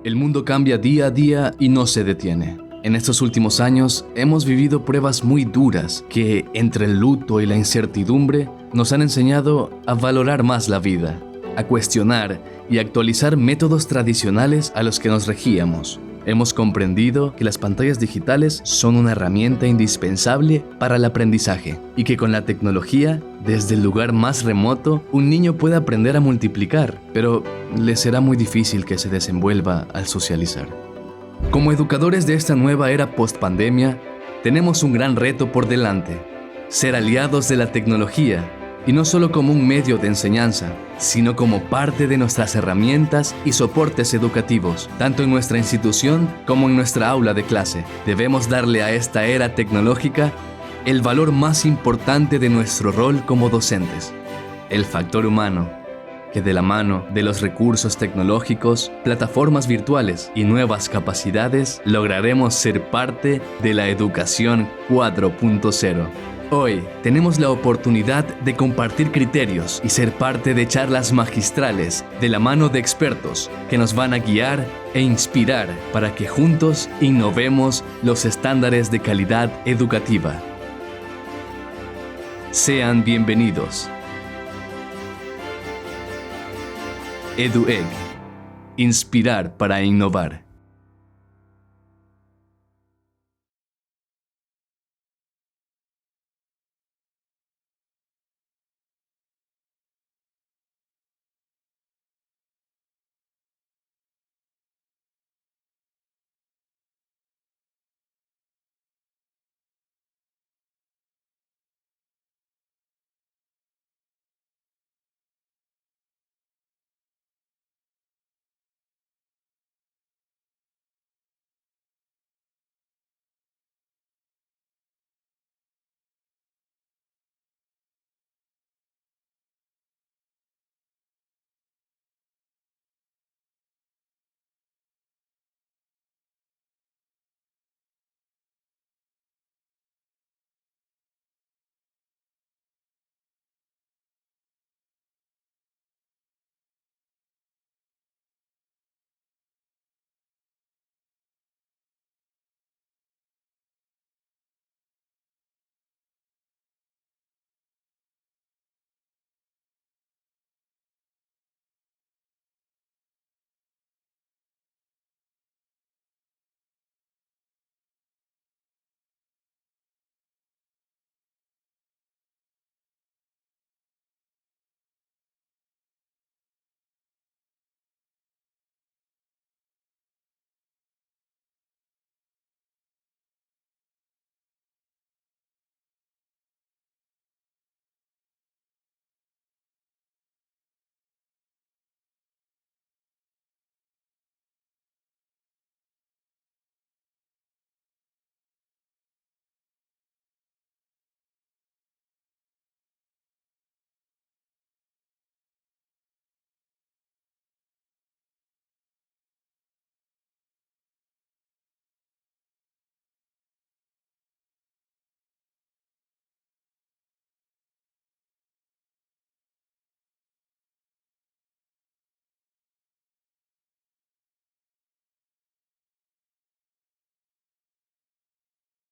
El mundo cambia día a día y no se detiene. En estos últimos años hemos vivido pruebas muy duras que, entre el luto y la incertidumbre, nos han enseñado a valorar más la vida, a cuestionar y actualizar métodos tradicionales a los que nos regíamos. Hemos comprendido que las pantallas digitales son una herramienta indispensable para el aprendizaje y que con la tecnología, desde el lugar más remoto, un niño puede aprender a multiplicar, pero le será muy difícil que se desenvuelva al socializar. Como educadores de esta nueva era post-pandemia, tenemos un gran reto por delante: ser aliados de la tecnología, y no solo como un medio de enseñanza, sino como parte de nuestras herramientas y soportes educativos, tanto en nuestra institución como en nuestra aula de clase. Debemos darle a esta era tecnológica el valor más importante de nuestro rol como docentes: el factor humano, que de la mano de los recursos tecnológicos, plataformas virtuales y nuevas capacidades, lograremos ser parte de la educación 4.0. Hoy tenemos la oportunidad de compartir criterios y ser parte de charlas magistrales de la mano de expertos que nos van a guiar e inspirar para que juntos innovemos los estándares de calidad educativa. Sean bienvenidos. EduEg. Inspirar para innovar.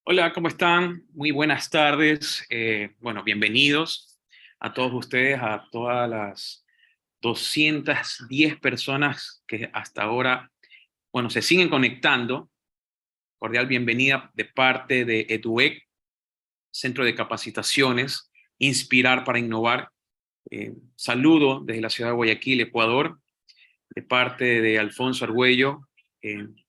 Hola, ¿cómo están? Muy buenas tardes. Bueno, bienvenidos a todos ustedes, a todas las 210 personas que hasta ahora, bueno, se siguen conectando. Cordial bienvenida de parte de EduEc, Centro de Capacitaciones, Inspirar para Innovar. Saludo desde la ciudad de Guayaquil, Ecuador, de parte de Alfonso Argüello,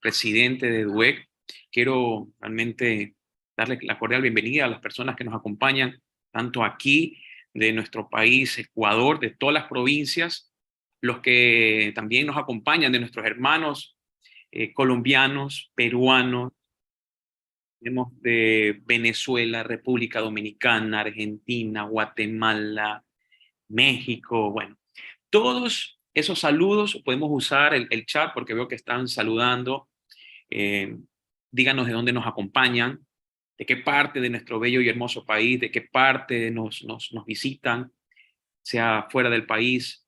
presidente de EduEc. Quiero realmente darle la cordial bienvenida a las personas que nos acompañan, tanto aquí de nuestro país, Ecuador, de todas las provincias, los que también nos acompañan de nuestros hermanos colombianos, peruanos, tenemos de Venezuela, República Dominicana, Argentina, Guatemala, México, bueno, todos esos saludos podemos usar el chat porque veo que están saludando. Eh, Díganos de dónde nos acompañan, de qué parte de nuestro bello y hermoso país, de qué parte nos visitan, sea fuera del país.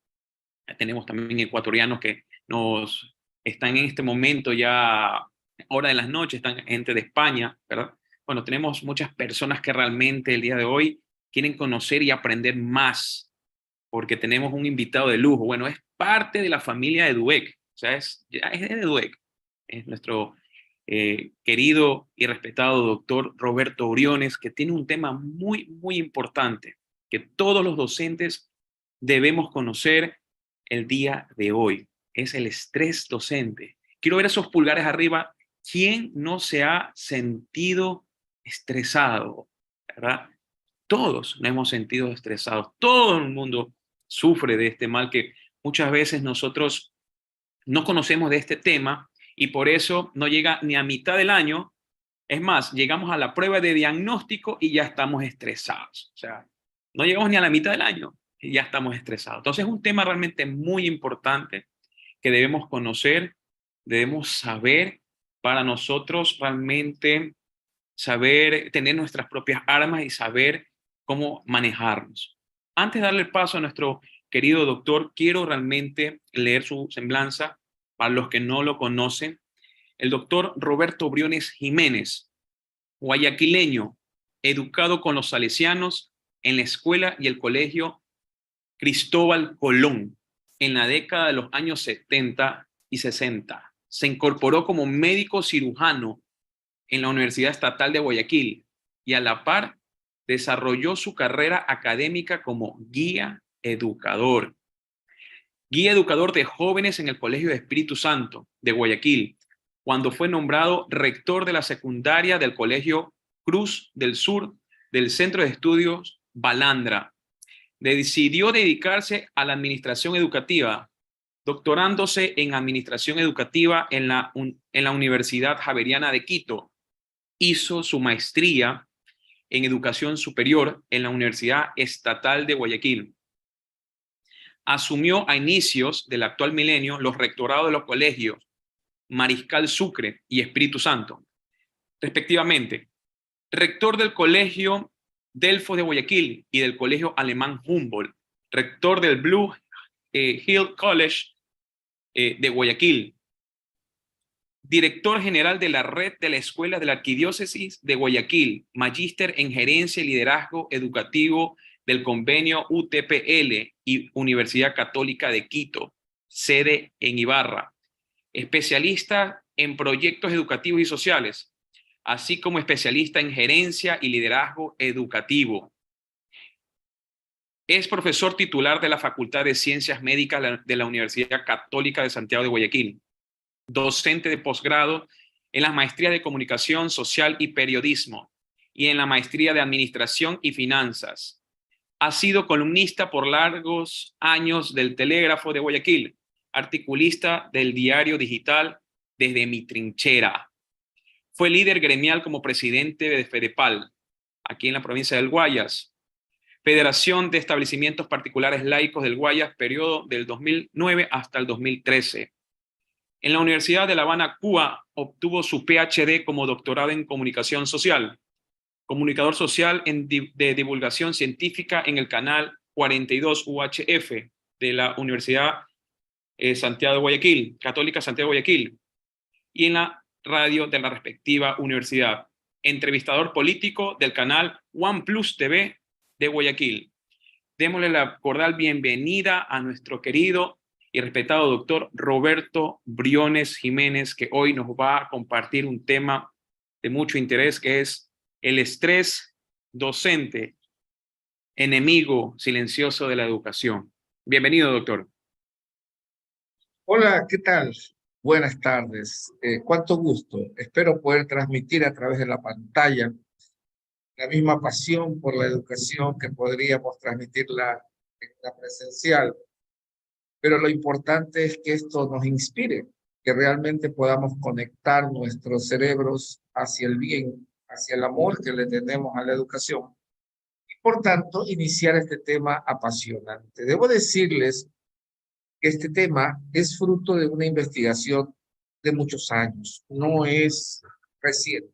Tenemos también ecuatorianos que están en este momento ya, hora de las noches, están gente de España, ¿verdad? Bueno, tenemos muchas personas que realmente el día de hoy quieren conocer y aprender más, porque tenemos un invitado de lujo. Bueno, es parte de la familia de Eduec, o sea, es de Eduec, es nuestro querido y respetado doctor Roberto Briones, que tiene un tema muy, muy importante que todos los docentes debemos conocer el día de hoy. Es el estrés docente. Quiero ver esos pulgares arriba. ¿Quién no se ha sentido estresado? ¿Verdad? Todos nos hemos sentido estresados. Todo el mundo sufre de este mal que muchas veces nosotros no conocemos de este tema y por eso no llega ni a mitad del año. Es más, llegamos a la prueba de diagnóstico y ya estamos estresados. O sea, no llegamos ni a la mitad del año y ya estamos estresados. Entonces es un tema realmente muy importante que debemos conocer, debemos saber para nosotros realmente saber tener nuestras propias armas y saber cómo manejarnos. Antes de darle el paso a nuestro querido doctor, quiero realmente leer su semblanza para los que no lo conocen. El doctor Roberto Briones Jiménez, guayaquileño, educado con los salesianos en la escuela y el colegio Cristóbal Colón en la década de los años 70 y 60. Se incorporó como médico cirujano en la Universidad Estatal de Guayaquil y a la par desarrolló su carrera académica como guía educador de jóvenes en el Colegio de Espíritu Santo de Guayaquil, cuando fue nombrado rector de la secundaria del Colegio Cruz del Sur del Centro de Estudios Balandra. Decidió dedicarse a la administración educativa, doctorándose en administración educativa en la Universidad Javeriana de Quito. Hizo su maestría en educación superior en la Universidad Estatal de Guayaquil. Asumió a inicios del actual milenio los rectorados de los colegios Mariscal Sucre y Espíritu Santo, respectivamente. Rector del Colegio Delfos de Guayaquil y del Colegio Alemán Humboldt. Rector del Blue Hill College de Guayaquil. Director general de la red de la Escuela de la Arquidiócesis de Guayaquil, magíster en gerencia y liderazgo educativo del convenio UTPL y Universidad Católica de Quito, sede en Ibarra. Especialista en proyectos educativos y sociales, así como especialista en gerencia y liderazgo educativo. Es profesor titular de la Facultad de Ciencias Médicas de la Universidad Católica de Santiago de Guayaquil. Docente de posgrado en las maestrías de Comunicación Social y Periodismo y en la maestría de Administración y Finanzas. Ha sido columnista por largos años del Telégrafo de Guayaquil, articulista del diario digital Desde mi Trinchera. Fue líder gremial como presidente de FEDEPAL, aquí en la provincia del Guayas, Federación de Establecimientos Particulares Laicos del Guayas, periodo del 2009 hasta el 2013. En la Universidad de La Habana, Cuba, obtuvo su PhD como doctorado en Comunicación Social, comunicador social de divulgación científica en el canal 42 UHF de la Universidad Santiago de Guayaquil, Católica Santiago de Guayaquil, y en la radio de la respectiva universidad. Entrevistador político del canal OnePlus TV de Guayaquil. Démosle la cordial bienvenida a nuestro querido y respetado doctor Roberto Briones Jiménez, que hoy nos va a compartir un tema de mucho interés, que es el estrés docente, enemigo silencioso de la educación. Bienvenido, doctor. Hola, ¿qué tal? Buenas tardes. Cuánto gusto. Espero poder transmitir a través de la pantalla la misma pasión por la educación que podríamos transmitirla en la presencial. Pero lo importante es que esto nos inspire, que realmente podamos conectar nuestros cerebros hacia el bien, hacia el amor que le tenemos a la educación. Y por tanto, iniciar este tema apasionante. Debo decirles que este tema es fruto de una investigación de muchos años, no es reciente.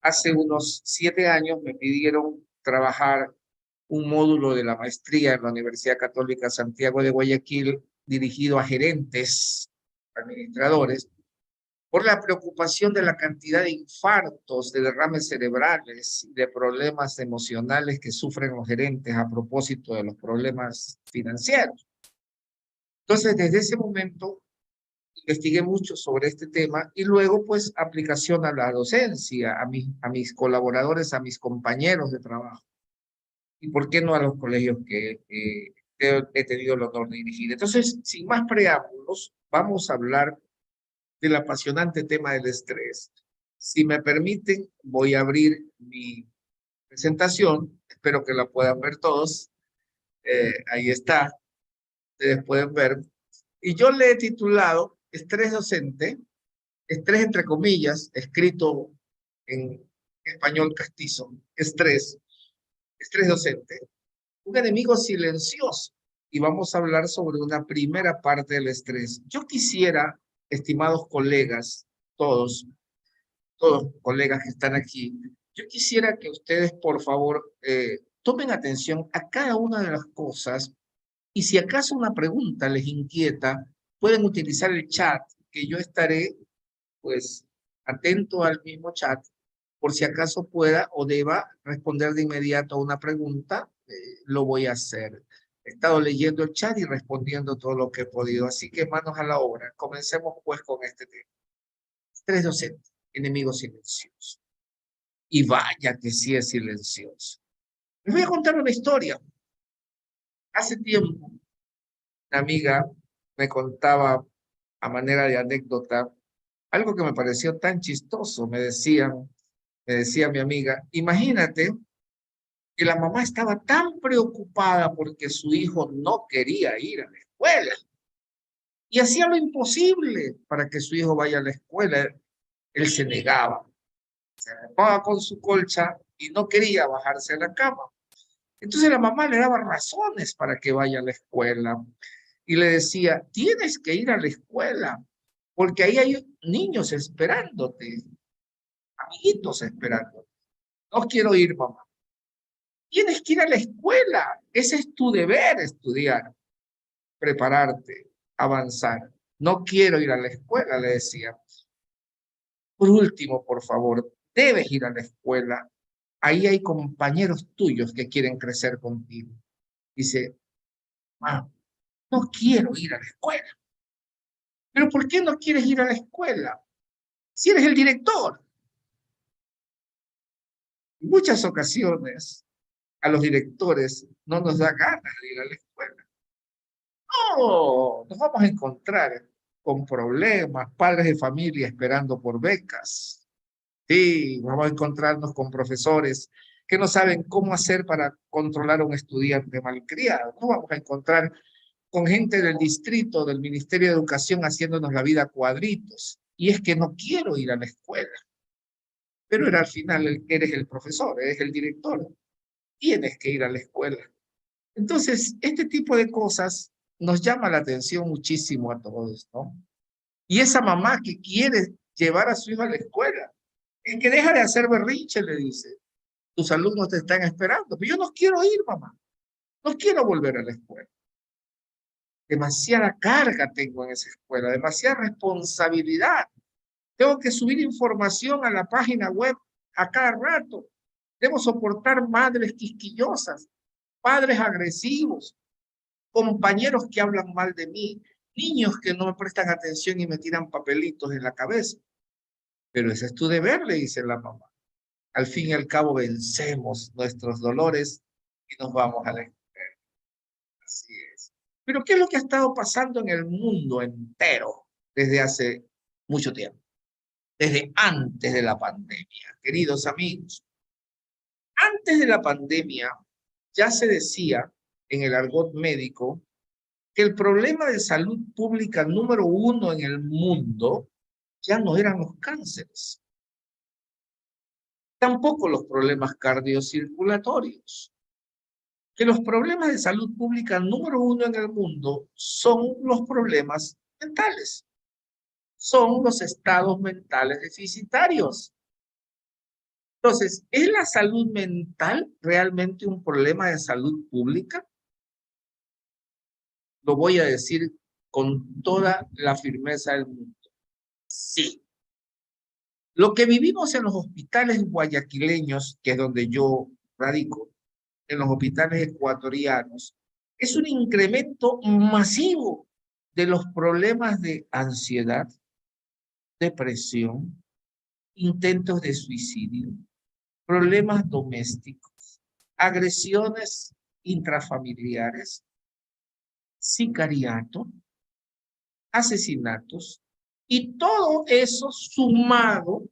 Hace unos 7 años me pidieron trabajar un módulo de la maestría en la Universidad Católica Santiago de Guayaquil dirigido a gerentes administradores, por la preocupación de la cantidad de infartos, de derrames cerebrales y de problemas emocionales que sufren los gerentes a propósito de los problemas financieros. Entonces, desde ese momento, investigué mucho sobre este tema y luego, pues, aplicación a la docencia, a mis colaboradores, a mis compañeros de trabajo. Y por qué no a los colegios que he tenido el honor de dirigir. Entonces, sin más preámbulos, vamos a hablar del apasionante tema del estrés. Si me permiten, voy a abrir mi presentación. Espero que la puedan ver todos. Ahí está. Ustedes pueden ver. Y yo le he titulado Estrés docente, estrés entre comillas, escrito en español castizo, estrés docente, un enemigo silencioso. Y vamos a hablar sobre una primera parte del estrés. Yo quisiera, estimados colegas, todos colegas que están aquí, yo quisiera que ustedes, por favor, tomen atención a cada una de las cosas y si acaso una pregunta les inquieta, pueden utilizar el chat, que yo estaré, pues, atento al mismo chat, por si acaso pueda o deba responder de inmediato a una pregunta, lo voy a hacer. He estado leyendo el chat y respondiendo todo lo que he podido, así que manos a la obra. Comencemos pues con este tema. Estrés docente, enemigo silencioso. Y vaya que sí es silencioso. Les voy a contar una historia. Hace tiempo, una amiga me contaba a manera de anécdota algo que me pareció tan chistoso. Me decía mi amiga, imagínate que la mamá estaba tan preocupada porque su hijo no quería ir a la escuela y hacía lo imposible para que su hijo vaya a la escuela. Él se negaba, se arropaba con su colcha y no quería bajarse a la cama. Entonces la mamá le daba razones para que vaya a la escuela y le decía, tienes que ir a la escuela porque ahí hay niños esperándote, amiguitos esperándote. No quiero ir, mamá. Tienes que ir a la escuela. Ese es tu deber, estudiar, prepararte, avanzar. No quiero ir a la escuela, le decía. Por último, por favor, debes ir a la escuela. Ahí hay compañeros tuyos que quieren crecer contigo. Dice, mamá, no quiero ir a la escuela. ¿Pero por qué no quieres ir a la escuela? Si eres el director. En muchas ocasiones a los directores no nos da ganas de ir a la escuela. No, nos vamos a encontrar con problemas, padres de familia esperando por becas. Sí, vamos a encontrarnos con profesores que no saben cómo hacer para controlar a un estudiante malcriado. No vamos a encontrar con gente del distrito, del Ministerio de Educación, haciéndonos la vida cuadritos. Y es que no quiero ir a la escuela. Pero al final eres el profesor, eres el director. Tienes que ir a la escuela. Entonces, este tipo de cosas nos llama la atención muchísimo a todos, ¿no? Y esa mamá que quiere llevar a su hijo a la escuela, el que deja de hacer berrinche, le dice, tus alumnos te están esperando, pero yo no quiero ir, mamá, no quiero volver a la escuela. Demasiada carga tengo en esa escuela, demasiada responsabilidad. Tengo que subir información a la página web a cada rato. Debo soportar madres quisquillosas, padres agresivos, compañeros que hablan mal de mí, niños que no me prestan atención y me tiran papelitos en la cabeza. Pero ese es tu deber, le dice la mamá. Al fin y al cabo vencemos nuestros dolores y nos vamos a la escuela. Así es. Pero ¿qué es lo que ha estado pasando en el mundo entero desde hace mucho tiempo? Desde antes de la pandemia, queridos amigos. Antes de la pandemia ya se decía en el argot médico que el problema de salud pública número 1 en el mundo ya no eran los cánceres, tampoco los problemas cardiocirculatorios, que los problemas de salud pública número 1 en el mundo son los problemas mentales, son los estados mentales deficitarios. Entonces, ¿es la salud mental realmente un problema de salud pública? Lo voy a decir con toda la firmeza del mundo. Sí. Lo que vivimos en los hospitales guayaquileños, que es donde yo radico, en los hospitales ecuatorianos, es un incremento masivo de los problemas de ansiedad, depresión, intentos de suicidio, problemas domésticos, agresiones intrafamiliares, sicariato, asesinatos, y todo eso sumado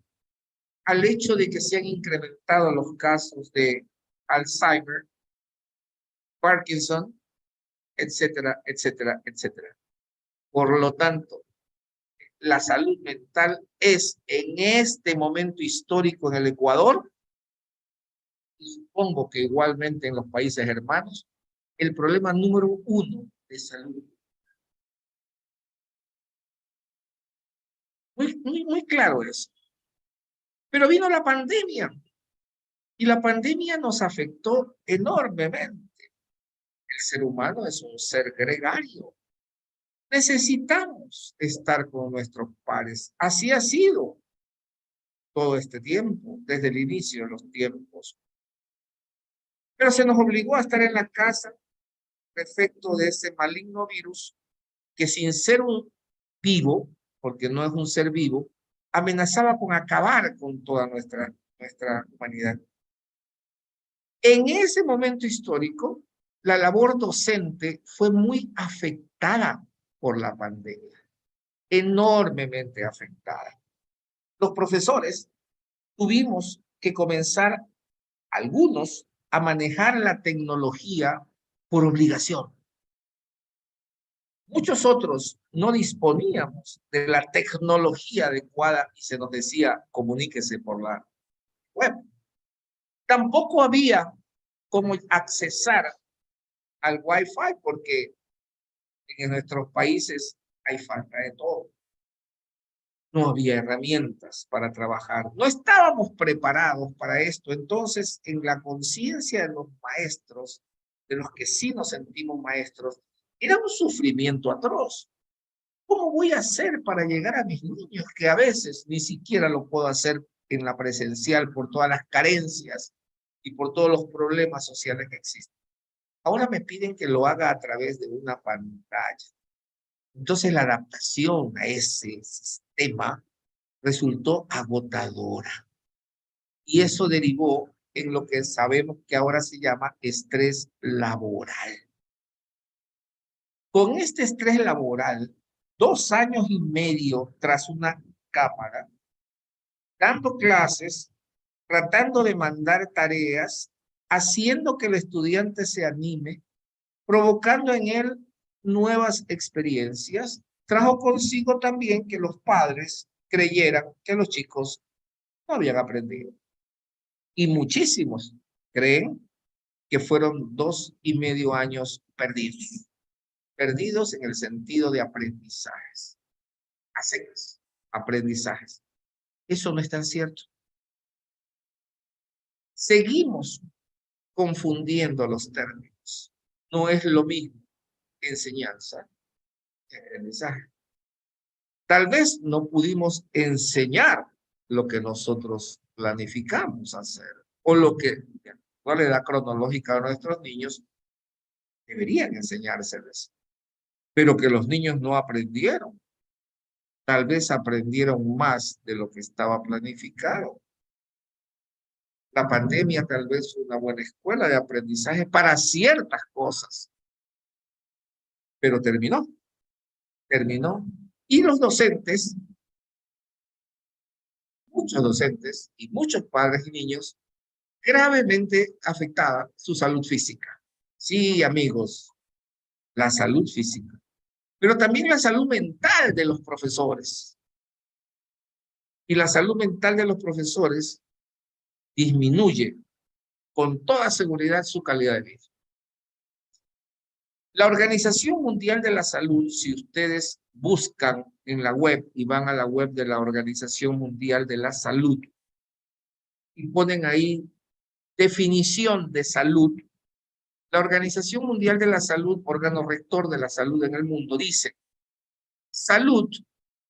al hecho de que se han incrementado los casos de Alzheimer, Parkinson, etcétera, etcétera, etcétera. Por lo tanto, la salud mental es en este momento histórico en el Ecuador, y supongo que igualmente en los países hermanos, el problema número 1 de salud. Muy claro eso. Pero vino la pandemia, y la pandemia nos afectó enormemente. El ser humano es un ser gregario. Necesitamos estar con nuestros pares. Así ha sido todo este tiempo, desde el inicio de los tiempos. Pero se nos obligó a estar en la casa, efecto de ese maligno virus, que sin ser un vivo, porque no es un ser vivo, amenazaba con acabar con toda nuestra humanidad. En ese momento histórico, la labor docente fue muy afectada por la pandemia, enormemente afectada. Los profesores tuvimos que comenzar, algunos, a manejar la tecnología por obligación. Muchos otros no disponíamos de la tecnología adecuada y se nos decía, comuníquese por la web. Tampoco había cómo accesar al Wi-Fi porque en nuestros países hay falta de todo. No había herramientas para trabajar. No estábamos preparados para esto. Entonces, en la conciencia de los maestros, de los que sí nos sentimos maestros, era un sufrimiento atroz. ¿Cómo voy a hacer para llegar a mis niños que a veces ni siquiera lo puedo hacer en la presencial por todas las carencias y por todos los problemas sociales que existen? Ahora me piden que lo haga a través de una pantalla. Entonces la adaptación a ese sistema resultó agotadora. Y eso derivó en lo que sabemos que ahora se llama estrés laboral. Con este estrés laboral, 2 años y medio tras una cámara, dando clases, tratando de mandar tareas, haciendo que el estudiante se anime, provocando en él nuevas experiencias, trajo consigo también que los padres creyeran que los chicos no habían aprendido. Y muchísimos creen que fueron 2,5 años perdidos. Perdidos en el sentido de aprendizajes. A secas, aprendizajes. Eso no es tan cierto. Seguimos confundiendo los términos. No es lo mismo enseñanza que aprendizaje. Tal vez no pudimos enseñar lo que nosotros planificamos hacer o lo que, con la edad cronológica de nuestros niños, deberían enseñárseles. Pero que los niños no aprendieron. Tal vez aprendieron más de lo que estaba planificado. La pandemia tal vez fue una buena escuela de aprendizaje para ciertas cosas. Pero terminó. Y los docentes, muchos docentes y muchos padres y niños, gravemente afectada su salud física. Sí, amigos, la salud física. Pero también la salud mental de los profesores. Y la salud mental de los profesores disminuye con toda seguridad su calidad de vida. La Organización Mundial de la Salud, si ustedes buscan en la web y van a la web de la Organización Mundial de la Salud y ponen ahí definición de salud, la Organización Mundial de la Salud, órgano rector de la salud en el mundo, dice Salud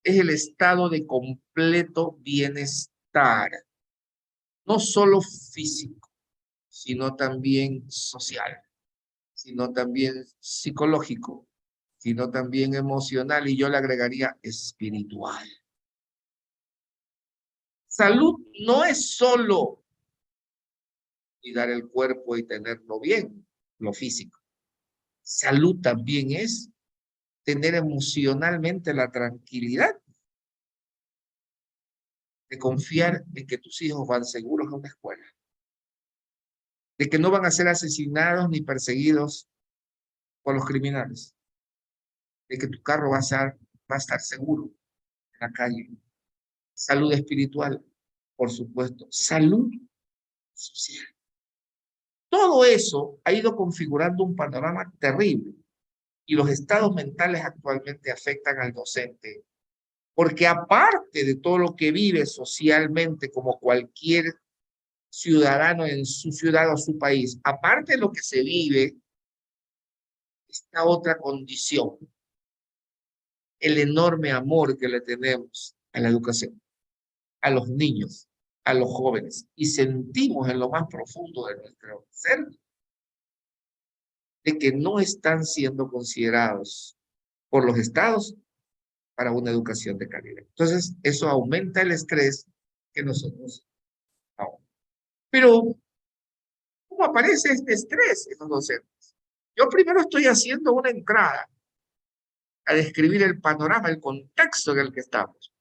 es el estado de completo bienestar, no solo físico, sino también social, sino también psicológico, sino también emocional, y yo le agregaría espiritual. Salud no es solo cuidar el cuerpo y tenerlo bien, lo físico. Salud también es tener emocionalmente la tranquilidad de confiar en que tus hijos van seguros a una escuela, de que no van a ser asesinados ni perseguidos por los criminales, de que tu carro va a estar seguro en la calle. Salud espiritual, por supuesto. Salud social. Todo eso ha ido configurando un panorama terrible y los estados mentales actualmente afectan al docente, porque aparte de todo lo que vive socialmente como cualquier ciudadano en su ciudad o su país, aparte de lo que se vive, esta otra condición, el enorme amor que le tenemos a la educación, a los niños, a los jóvenes, y sentimos en lo más profundo de nuestro ser de que no están siendo considerados por los estados para una educación de calidad. Entonces, eso aumenta el estrés que nosotros ahora. Pero, ¿cómo aparece este estrés en los docentes? Yo primero estoy haciendo una entrada a describir el panorama, el contexto en el que estamos.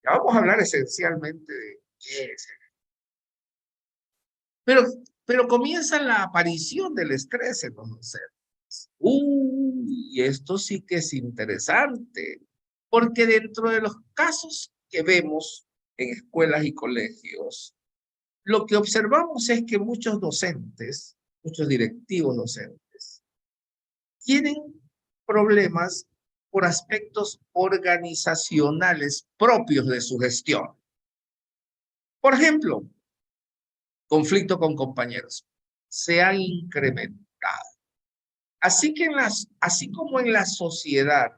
Ya vamos a hablar esencialmente de qué es. Pero comienza la aparición del estrés en los docentes. Y esto sí que es interesante, porque dentro de los casos que vemos en escuelas y colegios, lo que observamos es que muchos docentes, muchos directivos docentes, tienen problemas por aspectos organizacionales propios de su gestión. Por ejemplo, conflicto con compañeros se ha incrementado. Así como en la sociedad,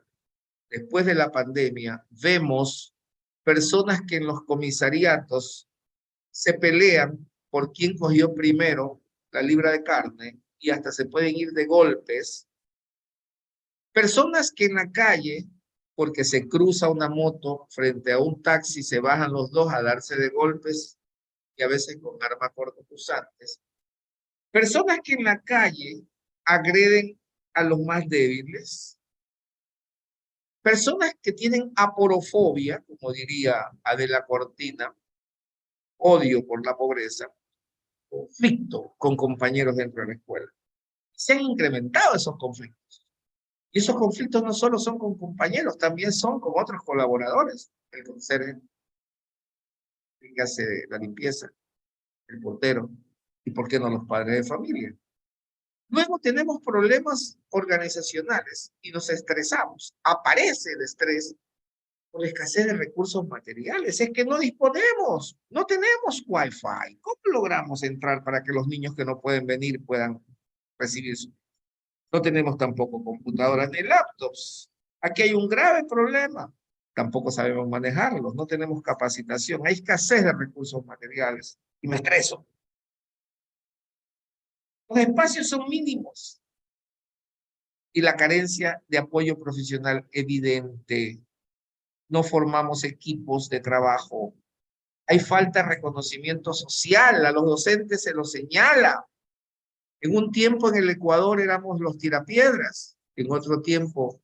después de la pandemia, vemos personas que en los comisariatos se pelean por quién cogió primero la libra de carne y hasta se pueden ir de golpes. Personas que en la calle, porque se cruza una moto frente a un taxi, se bajan los dos a darse de golpes y a veces con armas cortopunzantes. Personas que en la calle agreden a los más débiles. Personas que tienen aporofobia, como diría Adela Cortina, odio por la pobreza, conflicto con compañeros dentro de la escuela. Se han incrementado esos conflictos. Y esos conflictos no solo son con compañeros, también son con otros colaboradores. El conserje, el que hace la limpieza, el portero, y por qué no los padres de familia. Luego tenemos problemas organizacionales y nos estresamos. Aparece el estrés por la escasez de recursos materiales. Es que no disponemos, no tenemos Wi-Fi. ¿Cómo logramos entrar para que los niños que no pueden venir puedan recibir su? No tenemos tampoco computadoras ni laptops. Aquí hay un grave problema. Tampoco sabemos manejarlos, no tenemos capacitación. Hay escasez de recursos materiales y me estreso. Los espacios son mínimos y la carencia de apoyo profesional evidente. No formamos equipos de trabajo. Hay falta de reconocimiento social. A los docentes se los señala. En un tiempo en el Ecuador éramos los tirapiedras. En otro tiempo,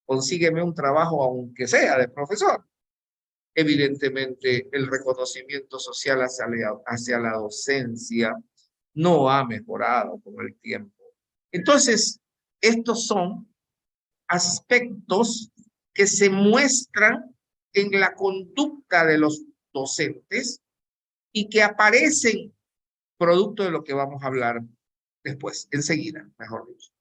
consígueme un trabajo aunque sea de profesor. Evidentemente, el reconocimiento social hacia la docencia no ha mejorado con el tiempo. Entonces, estos son aspectos que se muestran en la conducta de los docentes y que aparecen producto de lo que vamos a hablar después, enseguida, mejor dicho.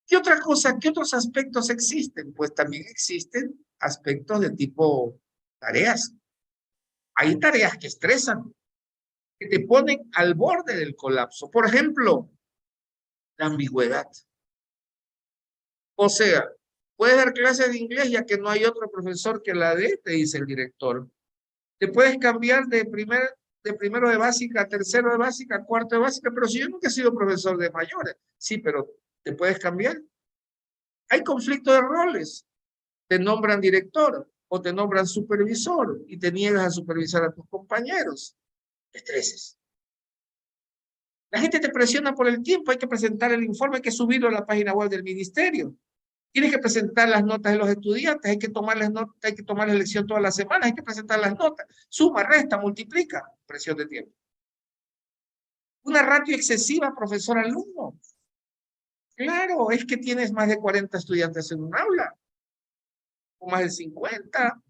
¿Qué otra cosa, qué otros aspectos existen? Pues también existen aspectos de tipo tareas. Hay tareas que estresan, que te ponen al borde del colapso. Por ejemplo, la ambigüedad. O sea, Puedes dar clases de inglés ya que no hay otro profesor que la dé, te dice el director. Te puedes cambiar de primero de básica a tercero de básica, a cuarto de básica, pero si yo nunca he sido profesor de mayores, sí, pero te puedes cambiar. Hay conflicto de roles. Te nombran director o te nombran supervisor y te niegas a supervisar a tus compañeros. Estreses. La gente te presiona por el tiempo, hay que presentar el informe, hay que subirlo a la página web del ministerio. Tienes que presentar las notas de los estudiantes, hay que tomar las notas, hay que tomar la lección todas las semanas, hay que presentar las notas. Suma, resta, multiplica, presión de tiempo. Una ratio excesiva profesor-alumno. Claro, es que tienes más de 40 estudiantes en un aula, o más de 50.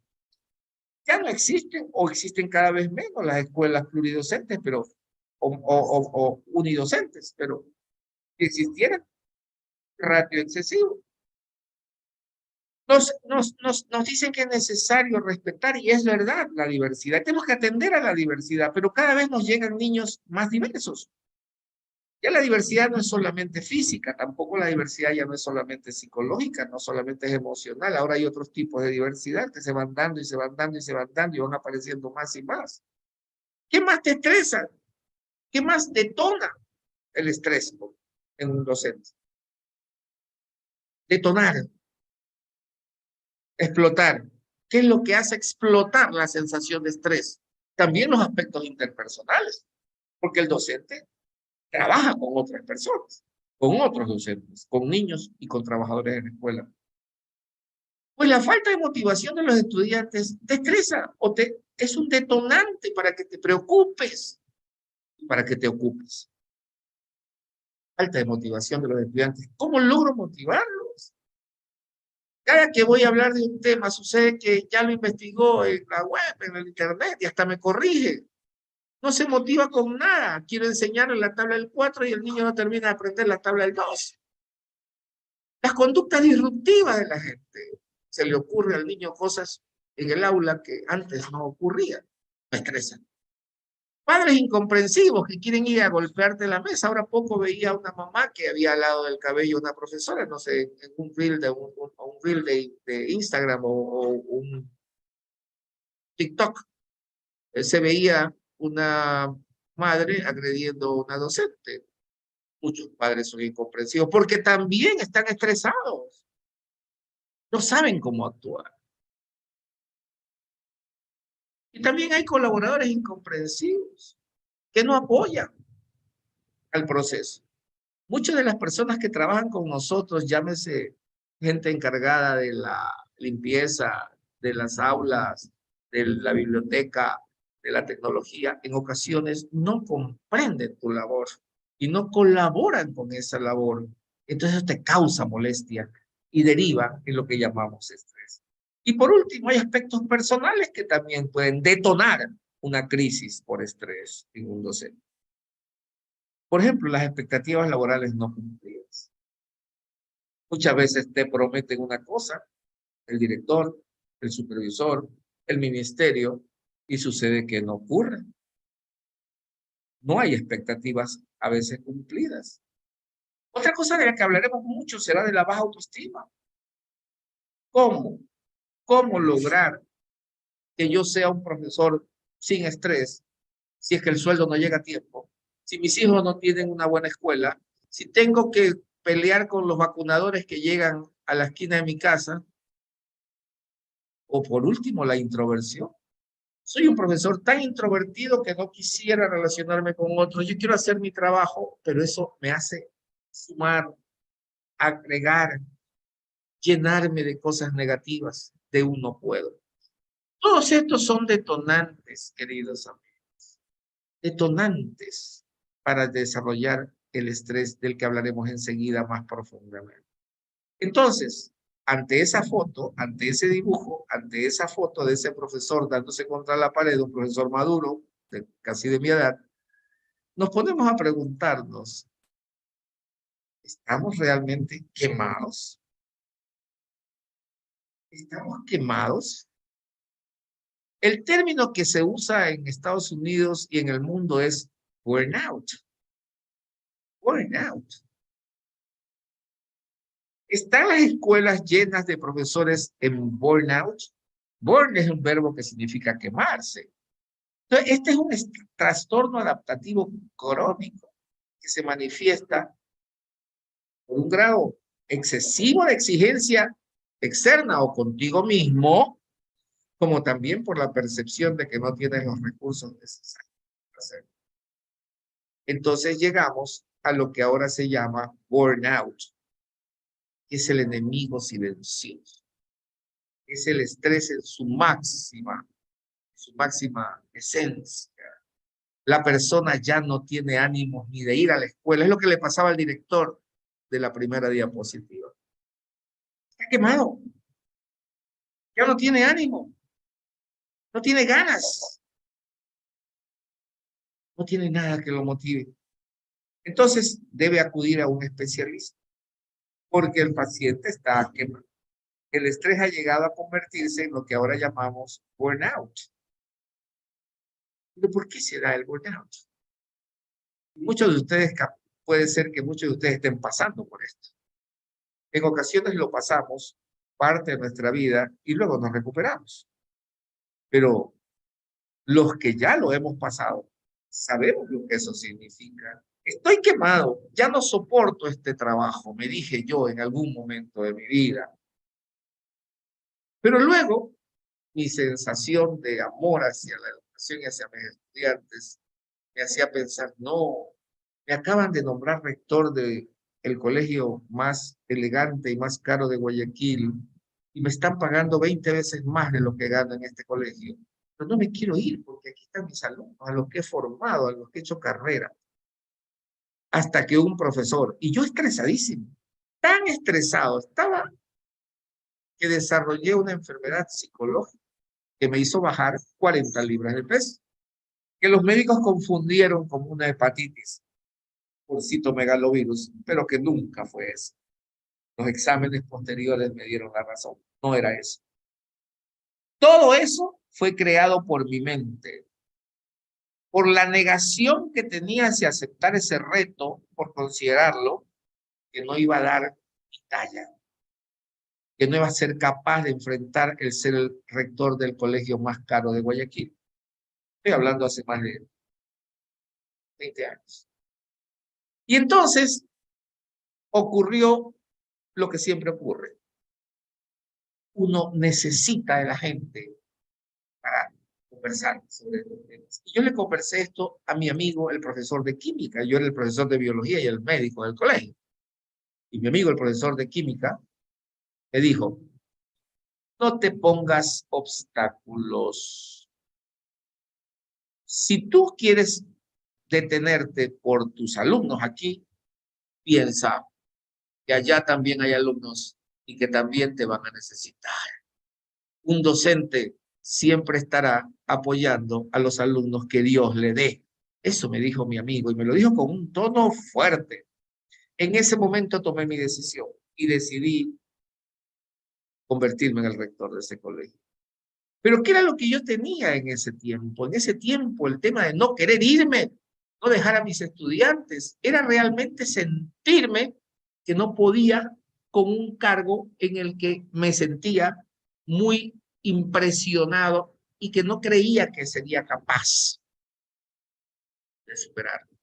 Ya no existen, o existen cada vez menos las escuelas pluridocentes, pero, o unidocentes, pero si existieran, ratio excesivo. Nos dicen que es necesario respetar, y es verdad, la diversidad. Tenemos que atender a la diversidad, pero cada vez nos llegan niños más diversos. Ya la diversidad no es solamente física, tampoco la diversidad ya no es solamente psicológica, no solamente es emocional. Ahora hay otros tipos de diversidad que se van dando y se van dando y se van dando y van apareciendo más y más. ¿Qué más te estresa? ¿Qué más detona el estrés en un docente? Detonar. Explotar. ¿Qué es lo que hace explotar la sensación de estrés? También los aspectos interpersonales, porque el docente trabaja con otras personas, con otros docentes, con niños y con trabajadores en la escuela. Pues la falta de motivación de los estudiantes te estresa o es un detonante para que te preocupes, para que te ocupes. Falta de motivación de los estudiantes. ¿Cómo logro motivarlos? Cada que voy a hablar de un tema, sucede que ya lo investigó en la web, en el internet, y hasta me corrige. No se motiva con nada. Quiero enseñarle la tabla del 4 y el niño no termina de aprender la tabla del 2. Las conductas disruptivas de la gente. Se le ocurre al niño cosas en el aula que antes no ocurrían. Me estresan. Padres incomprensivos que quieren ir a golpearte la mesa. Ahora poco veía a una mamá que había alado del cabello a una profesora, no sé, en un reel de Instagram o un TikTok. Se veía una madre agrediendo a una docente. Muchos padres son incomprensivos porque también están estresados. No saben cómo actuar. Y también hay colaboradores incomprensivos que no apoyan al proceso. Muchas de las personas que trabajan con nosotros, llámese gente encargada de la limpieza de las aulas, de la biblioteca, de la tecnología, en ocasiones no comprenden tu labor y no colaboran con esa labor. Entonces te causa molestia y deriva en lo que llamamos estrés. Y por último, hay aspectos personales que también pueden detonar una crisis por estrés en un docente. Por ejemplo, las expectativas laborales no cumplidas. Muchas veces te prometen una cosa, el director, el supervisor, el ministerio, y sucede que no ocurre. No hay expectativas a veces cumplidas. Otra cosa de la que hablaremos mucho será de la baja autoestima. ¿Cómo? ¿Cómo lograr que yo sea un profesor sin estrés si es que el sueldo no llega a tiempo? Si mis hijos no tienen una buena escuela, si tengo que pelear con los vacunadores que llegan a la esquina de mi casa, o por último, la introversión. Soy un profesor tan introvertido que no quisiera relacionarme con otros. Yo quiero hacer mi trabajo, pero eso me hace sumar, agregar, llenarme de cosas negativas de un no puedo. Todos estos son detonantes, queridos amigos. Detonantes para desarrollar el estrés del que hablaremos enseguida más profundamente. Entonces, ante esa foto, ante ese dibujo, ante esa foto de ese profesor dándose contra la pared, un profesor maduro, casi de mi edad, nos ponemos a preguntarnos, ¿estamos realmente quemados? ¿Estamos quemados? El término que se usa en Estados Unidos y en el mundo es burnout. Burnout. ¿Están las escuelas llenas de profesores en burnout? Burn es un verbo que significa quemarse. Entonces, este es un trastorno adaptativo crónico que se manifiesta por un grado excesivo de exigencia externa o contigo mismo, como también por la percepción de que no tienes los recursos necesarios para hacerlo. Entonces llegamos a lo que ahora se llama burnout, que es el enemigo silencioso. Es el estrés en su máxima esencia. La persona ya no tiene ánimos ni de ir a la escuela. Es lo que le pasaba al director de la primera diapositiva. Está quemado. Ya no tiene ánimo. No tiene ganas. No tiene nada que lo motive. Entonces debe acudir a un especialista porque el paciente está quemado. El estrés ha llegado a convertirse en lo que ahora llamamos burnout. ¿Pero por qué se da el burnout? Muchos de ustedes, puede ser que muchos de ustedes estén pasando por esto. En ocasiones lo pasamos parte de nuestra vida y luego nos recuperamos. Pero los que ya lo hemos pasado, sabemos lo que eso significa. Estoy quemado, ya no soporto este trabajo, me dije yo en algún momento de mi vida. Pero luego, mi sensación de amor hacia la educación y hacia mis estudiantes me hacía pensar, no, me acaban de nombrar rector del colegio más elegante y más caro de Guayaquil y me están pagando 20 veces más de lo que gano en este colegio. Pero no me quiero ir porque aquí están mis alumnos, a los que he formado, a los que he hecho carrera. Hasta que un profesor, y yo estresadísimo, tan estresado estaba que desarrollé una enfermedad psicológica que me hizo bajar 40 libras de peso, que los médicos confundieron como una hepatitis por citomegalovirus, pero que nunca fue eso. Los exámenes posteriores me dieron la razón, no era eso. Todo eso fue creado por mi mente, por la negación que tenía hacia aceptar ese reto, por considerarlo, que no iba a dar mi talla, que no iba a ser capaz de enfrentar el ser el rector del colegio más caro de Guayaquil. Estoy hablando hace más de 20 años. Y entonces ocurrió lo que siempre ocurre. Uno necesita de la gente para conversar sobre estos temas. Y yo le conversé esto a mi amigo, el profesor de química. Yo era el profesor de biología y el médico del colegio. Y mi amigo, el profesor de química, me dijo, no te pongas obstáculos. Si tú quieres detenerte por tus alumnos aquí, piensa que allá también hay alumnos y que también te van a necesitar. Un docente siempre estará apoyando a los alumnos que Dios le dé. Eso me dijo mi amigo y me lo dijo con un tono fuerte. En ese momento tomé mi decisión y decidí convertirme en el rector de ese colegio. Pero ¿qué era lo que yo tenía en ese tiempo? En ese tiempo el tema de no querer irme, no dejar a mis estudiantes, era realmente sentirme que no podía con un cargo en el que me sentía muy impresionado y que no creía que sería capaz de superarlo.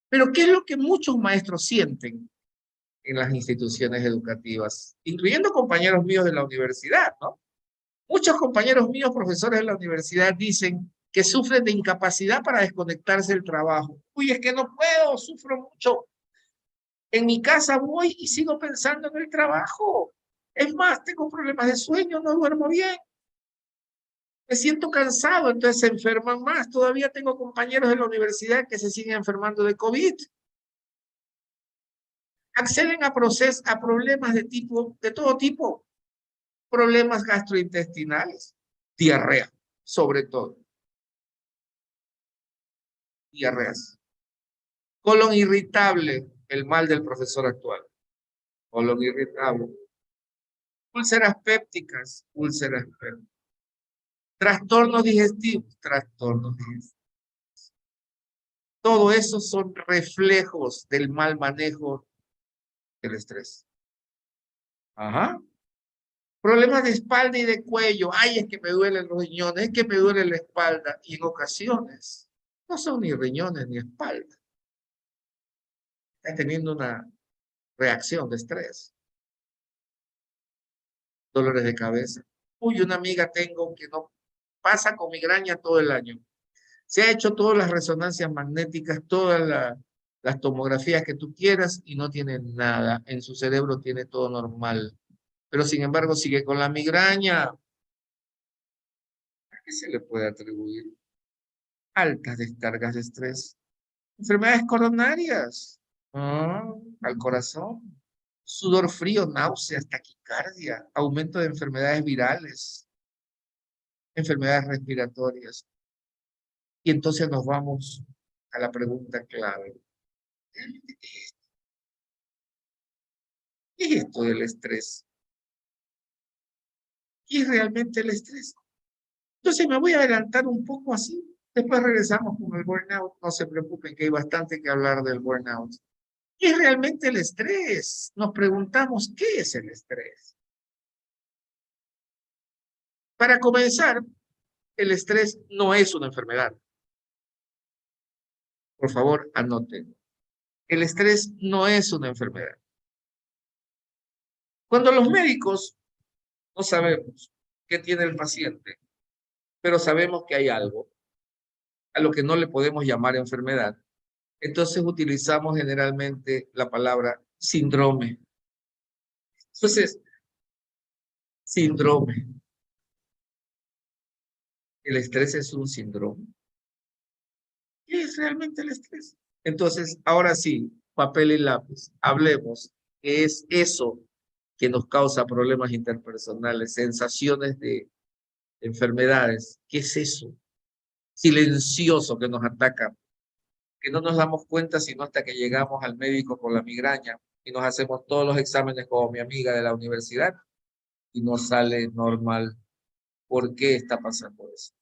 Pero ¿qué es lo que muchos maestros sienten en las instituciones educativas, incluyendo compañeros míos de la universidad, ¿no? Muchos compañeros míos, profesores de la universidad, dicen que sufren de incapacidad para desconectarse del trabajo. Uy, es que no puedo, sufro mucho. En mi casa voy y sigo pensando en el trabajo. Es más, tengo problemas de sueño, no duermo bien. Me siento cansado, entonces se enferman más. Todavía tengo compañeros de la universidad que se siguen enfermando de COVID. Acceden a problemas de todo tipo. Problemas gastrointestinales, diarrea, sobre todo. Diarreas. Colon irritable, el mal del profesor actual. Colon irritable. Úlceras pépticas, úlceras pépticas. Trastornos digestivos, trastornos digestivos. Todo eso son reflejos del mal manejo el estrés. Ajá. Problemas de espalda y de cuello. Ay, es que me duelen los riñones, es que me duele la espalda. Y en ocasiones no son ni riñones ni espalda. Estás teniendo una reacción de estrés. Dolores de cabeza. Uy, una amiga tengo que no pasa con migraña todo el año. Se ha hecho todas las resonancias magnéticas, las tomografías que tú quieras y no tiene nada. En su cerebro tiene todo normal. Pero sin embargo sigue con la migraña. ¿A qué se le puede atribuir? Altas descargas de estrés. Enfermedades coronarias. Al corazón. Sudor frío, náuseas, taquicardia, aumento de enfermedades virales, enfermedades respiratorias. Y entonces nos vamos a la pregunta clave. ¿Qué es esto del estrés? ¿Qué es realmente el estrés? Entonces me voy a adelantar un poco así. Después regresamos con el burnout. No se preocupen que hay bastante que hablar del burnout. ¿Qué es realmente el estrés? Nos preguntamos, ¿qué es el estrés? Para comenzar, el estrés no es una enfermedad. Por favor, anoten. El estrés no es una enfermedad. Cuando los médicos no sabemos qué tiene el paciente, pero sabemos que hay algo a lo que no le podemos llamar enfermedad, entonces utilizamos generalmente la palabra síndrome. Entonces, síndrome. El estrés es un síndrome. ¿Qué es realmente el estrés? Entonces, ahora sí, papel y lápiz, hablemos. ¿Qué es eso que nos causa problemas interpersonales, sensaciones de enfermedades? ¿Qué es eso? Silencioso que nos ataca, que no nos damos cuenta sino hasta que llegamos al médico con la migraña y nos hacemos todos los exámenes como mi amiga de la universidad y nos sale normal. ¿Por qué está pasando eso?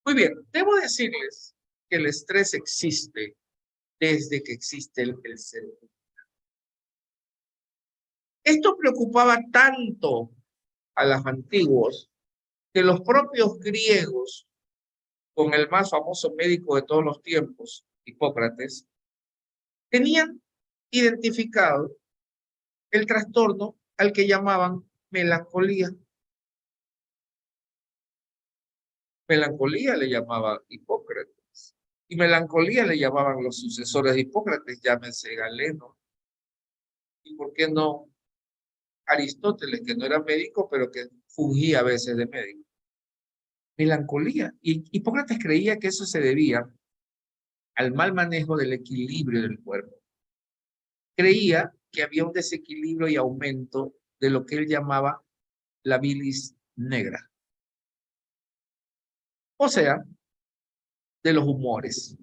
Muy bien, debo decirles que el estrés existe desde que existe el ser humano. Esto preocupaba tanto a los antiguos que los propios griegos, con el más famoso médico de todos los tiempos, Hipócrates, tenían identificado el trastorno al que llamaban melancolía. Melancolía le llamaba Hipócrates. Y melancolía le llamaban los sucesores de Hipócrates, llámese Galeno. ¿Y por qué no Aristóteles, que no era médico, pero que fungía a veces de médico? Melancolía. Y Hipócrates creía que eso se debía al mal manejo del equilibrio del cuerpo. Creía que había un desequilibrio y aumento de lo que él llamaba la bilis negra. O sea, de los humores.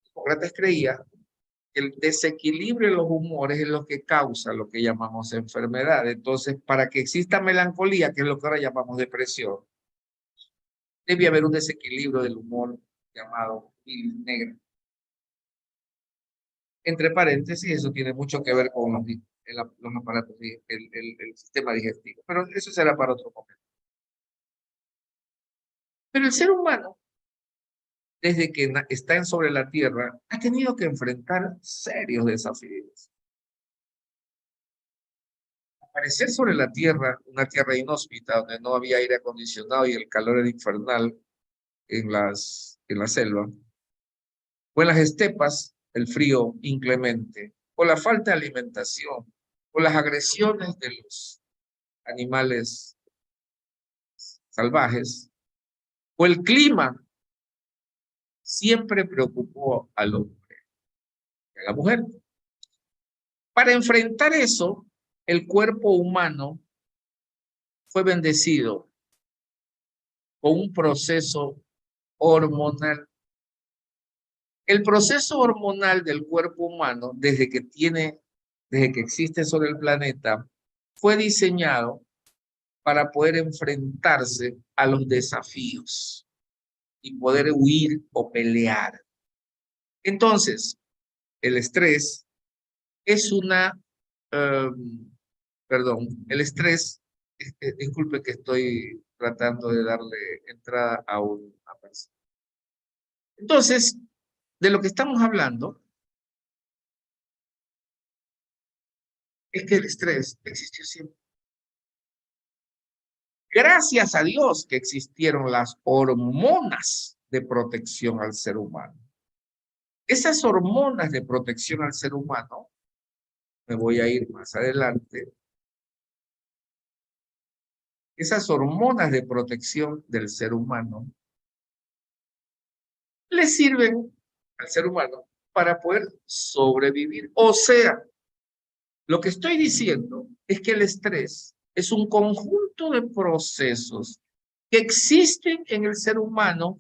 Hipócrates creía que el desequilibrio de los humores es lo que causa lo que llamamos enfermedad. Entonces, para que exista melancolía, que es lo que ahora llamamos depresión, debe haber un desequilibrio del humor llamado bilis negra. Entre paréntesis, eso tiene mucho que ver con los aparatos, el sistema digestivo. Pero eso será para otro momento. Pero el ser humano, desde que está sobre la Tierra, ha tenido que enfrentar serios desafíos. Aparecer sobre la Tierra, una Tierra inhóspita, donde no había aire acondicionado y el calor era infernal en la selva, o en las estepas, el frío inclemente, o la falta de alimentación, o las agresiones de los animales salvajes, o el clima, siempre preocupó al hombre y a la mujer. Para enfrentar eso, el cuerpo humano fue bendecido con un proceso hormonal. El proceso hormonal del cuerpo humano, desde que existe sobre el planeta, fue diseñado para poder enfrentarse a los desafíos y poder huir o pelear. Entonces, el estrés es una, perdón, el estrés, disculpe que estoy tratando de darle entrada a una persona. Entonces, de lo que estamos hablando es que el estrés existió siempre. Gracias a Dios que existieron las hormonas de protección al ser humano. Esas hormonas de protección al ser humano, me voy a ir más adelante, esas hormonas de protección del ser humano le sirven al ser humano para poder sobrevivir. O sea, lo que estoy diciendo es que el estrés es un conjunto de procesos que existen en el ser humano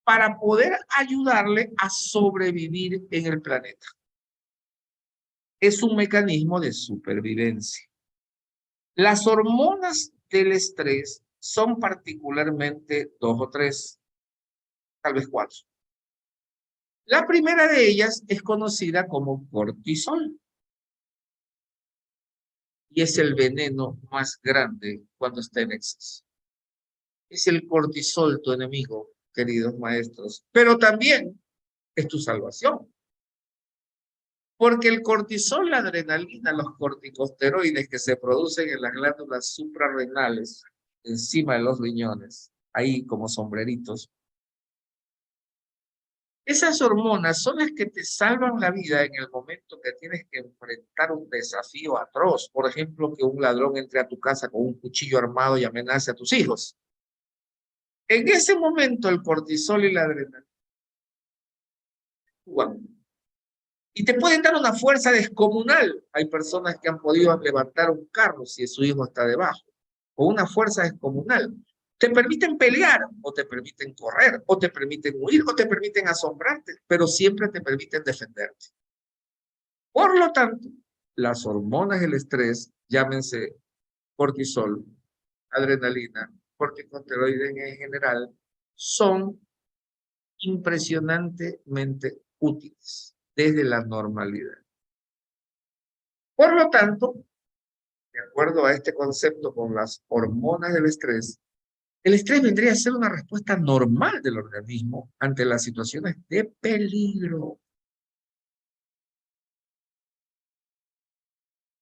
para poder ayudarle a sobrevivir en el planeta. Es un mecanismo de supervivencia. Las hormonas del estrés son particularmente 2 o 3, tal vez 4. La primera de ellas es conocida como cortisol. Y es el veneno más grande cuando está en exceso. Es el cortisol tu enemigo, queridos maestros, pero también es tu salvación. Porque el cortisol, la adrenalina, los corticosteroides que se producen en las glándulas suprarrenales, encima de los riñones, ahí como sombreritos, esas hormonas son las que te salvan la vida en el momento que tienes que enfrentar un desafío atroz. Por ejemplo, que un ladrón entre a tu casa con un cuchillo armado y amenace a tus hijos. En ese momento el cortisol y la adrenalina actúan. Y te pueden dar una fuerza descomunal. Hay personas que han podido levantar un carro si su hijo está debajo. O una fuerza descomunal. Te permiten pelear, o te permiten correr, o te permiten huir, o te permiten asombrarte, pero siempre te permiten defenderte. Por lo tanto, las hormonas del estrés, llámense cortisol, adrenalina, corticosteroides en general, son impresionantemente útiles desde la normalidad. Por lo tanto, de acuerdo a este concepto con las hormonas del estrés, el estrés vendría a ser una respuesta normal del organismo ante las situaciones de peligro.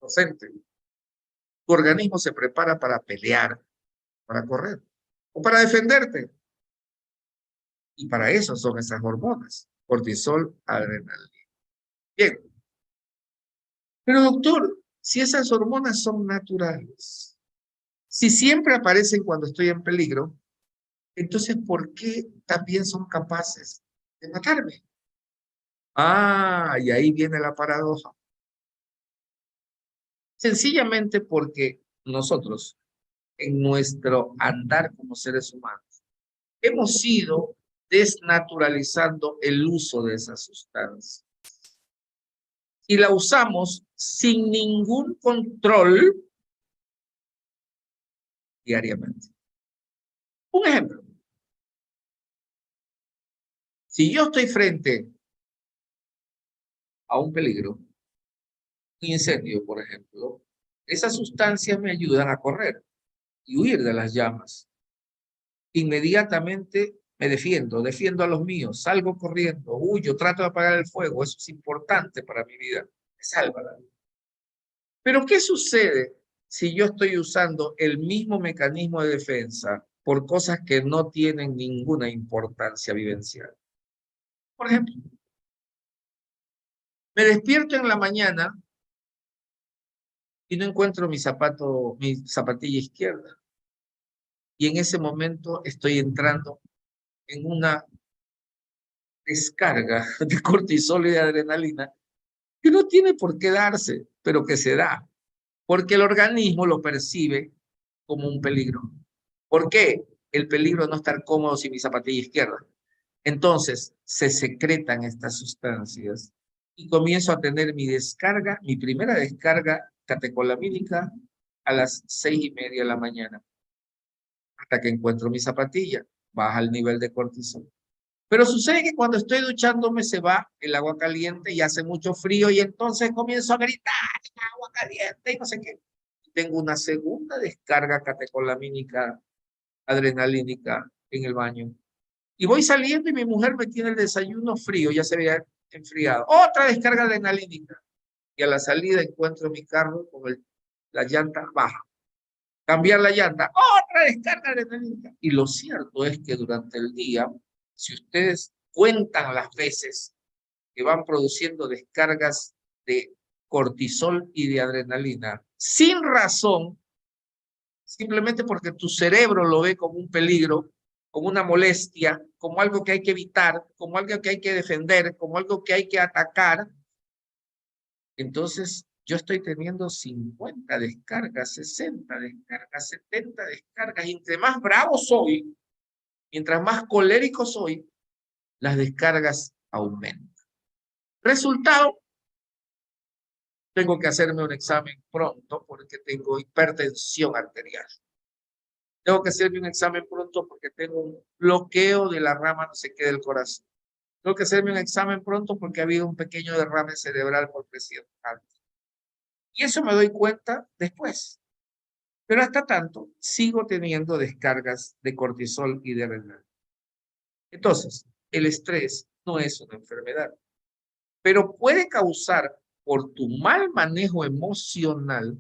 Docente, tu organismo se prepara para pelear, para correr o para defenderte. Y para eso son esas hormonas, cortisol, adrenalina. Bien, pero doctor, si esas hormonas son naturales, si siempre aparecen cuando estoy en peligro, entonces ¿por qué también son capaces de matarme? Ah, y ahí viene la paradoja. Sencillamente porque nosotros, en nuestro andar como seres humanos, hemos ido desnaturalizando el uso de esa sustancia. Y la usamos sin ningún control diariamente. Un ejemplo. Si yo estoy frente a un peligro, un incendio, por ejemplo, esas sustancias me ayudan a correr y huir de las llamas. Inmediatamente me defiendo a los míos, salgo corriendo, huyo, trato de apagar el fuego, eso es importante para mi vida, me salva la vida. Pero ¿qué sucede si yo estoy usando el mismo mecanismo de defensa por cosas que no tienen ninguna importancia vivencial? Por ejemplo, me despierto en la mañana y no encuentro mi zapatilla izquierda. Y en ese momento estoy entrando en una descarga de cortisol y de adrenalina que no tiene por qué darse, pero que se da, porque el organismo lo percibe como un peligro. ¿Por qué? El peligro de no estar cómodo sin mi zapatilla izquierda. Entonces se secretan estas sustancias y comienzo a tener mi descarga, mi primera descarga catecolamínica a las 6:30 de la mañana, hasta que encuentro mi zapatilla, baja el nivel de cortisol. Pero sucede que cuando estoy duchándome se va el agua caliente y hace mucho frío y entonces comienzo a gritar, agua caliente y no sé qué. Tengo una segunda descarga catecolamínica adrenalínica en el baño. Y voy saliendo y mi mujer me tiene el desayuno frío, ya se había enfriado. Otra descarga adrenalínica. Y a la salida encuentro mi carro con la llanta baja. Cambiar la llanta, otra descarga adrenalínica. Y lo cierto es que durante el día, si ustedes cuentan las veces que van produciendo descargas de cortisol y de adrenalina, sin razón, simplemente porque tu cerebro lo ve como un peligro, como una molestia, como algo que hay que evitar, como algo que hay que defender, como algo que hay que atacar, entonces yo estoy teniendo 50 descargas, 60 descargas, 70 descargas, y entre más bravo soy, mientras más colérico soy, las descargas aumentan. Resultado, tengo que hacerme un examen pronto porque tengo hipertensión arterial. Tengo que hacerme un examen pronto porque tengo un bloqueo de la rama no sé qué del corazón. Tengo que hacerme un examen pronto porque ha habido un pequeño derrame cerebral por presión alta. Y eso me doy cuenta después. Pero hasta tanto, sigo teniendo descargas de cortisol y de adrenalina. Entonces, el estrés no es una enfermedad, pero puede causar por tu mal manejo emocional,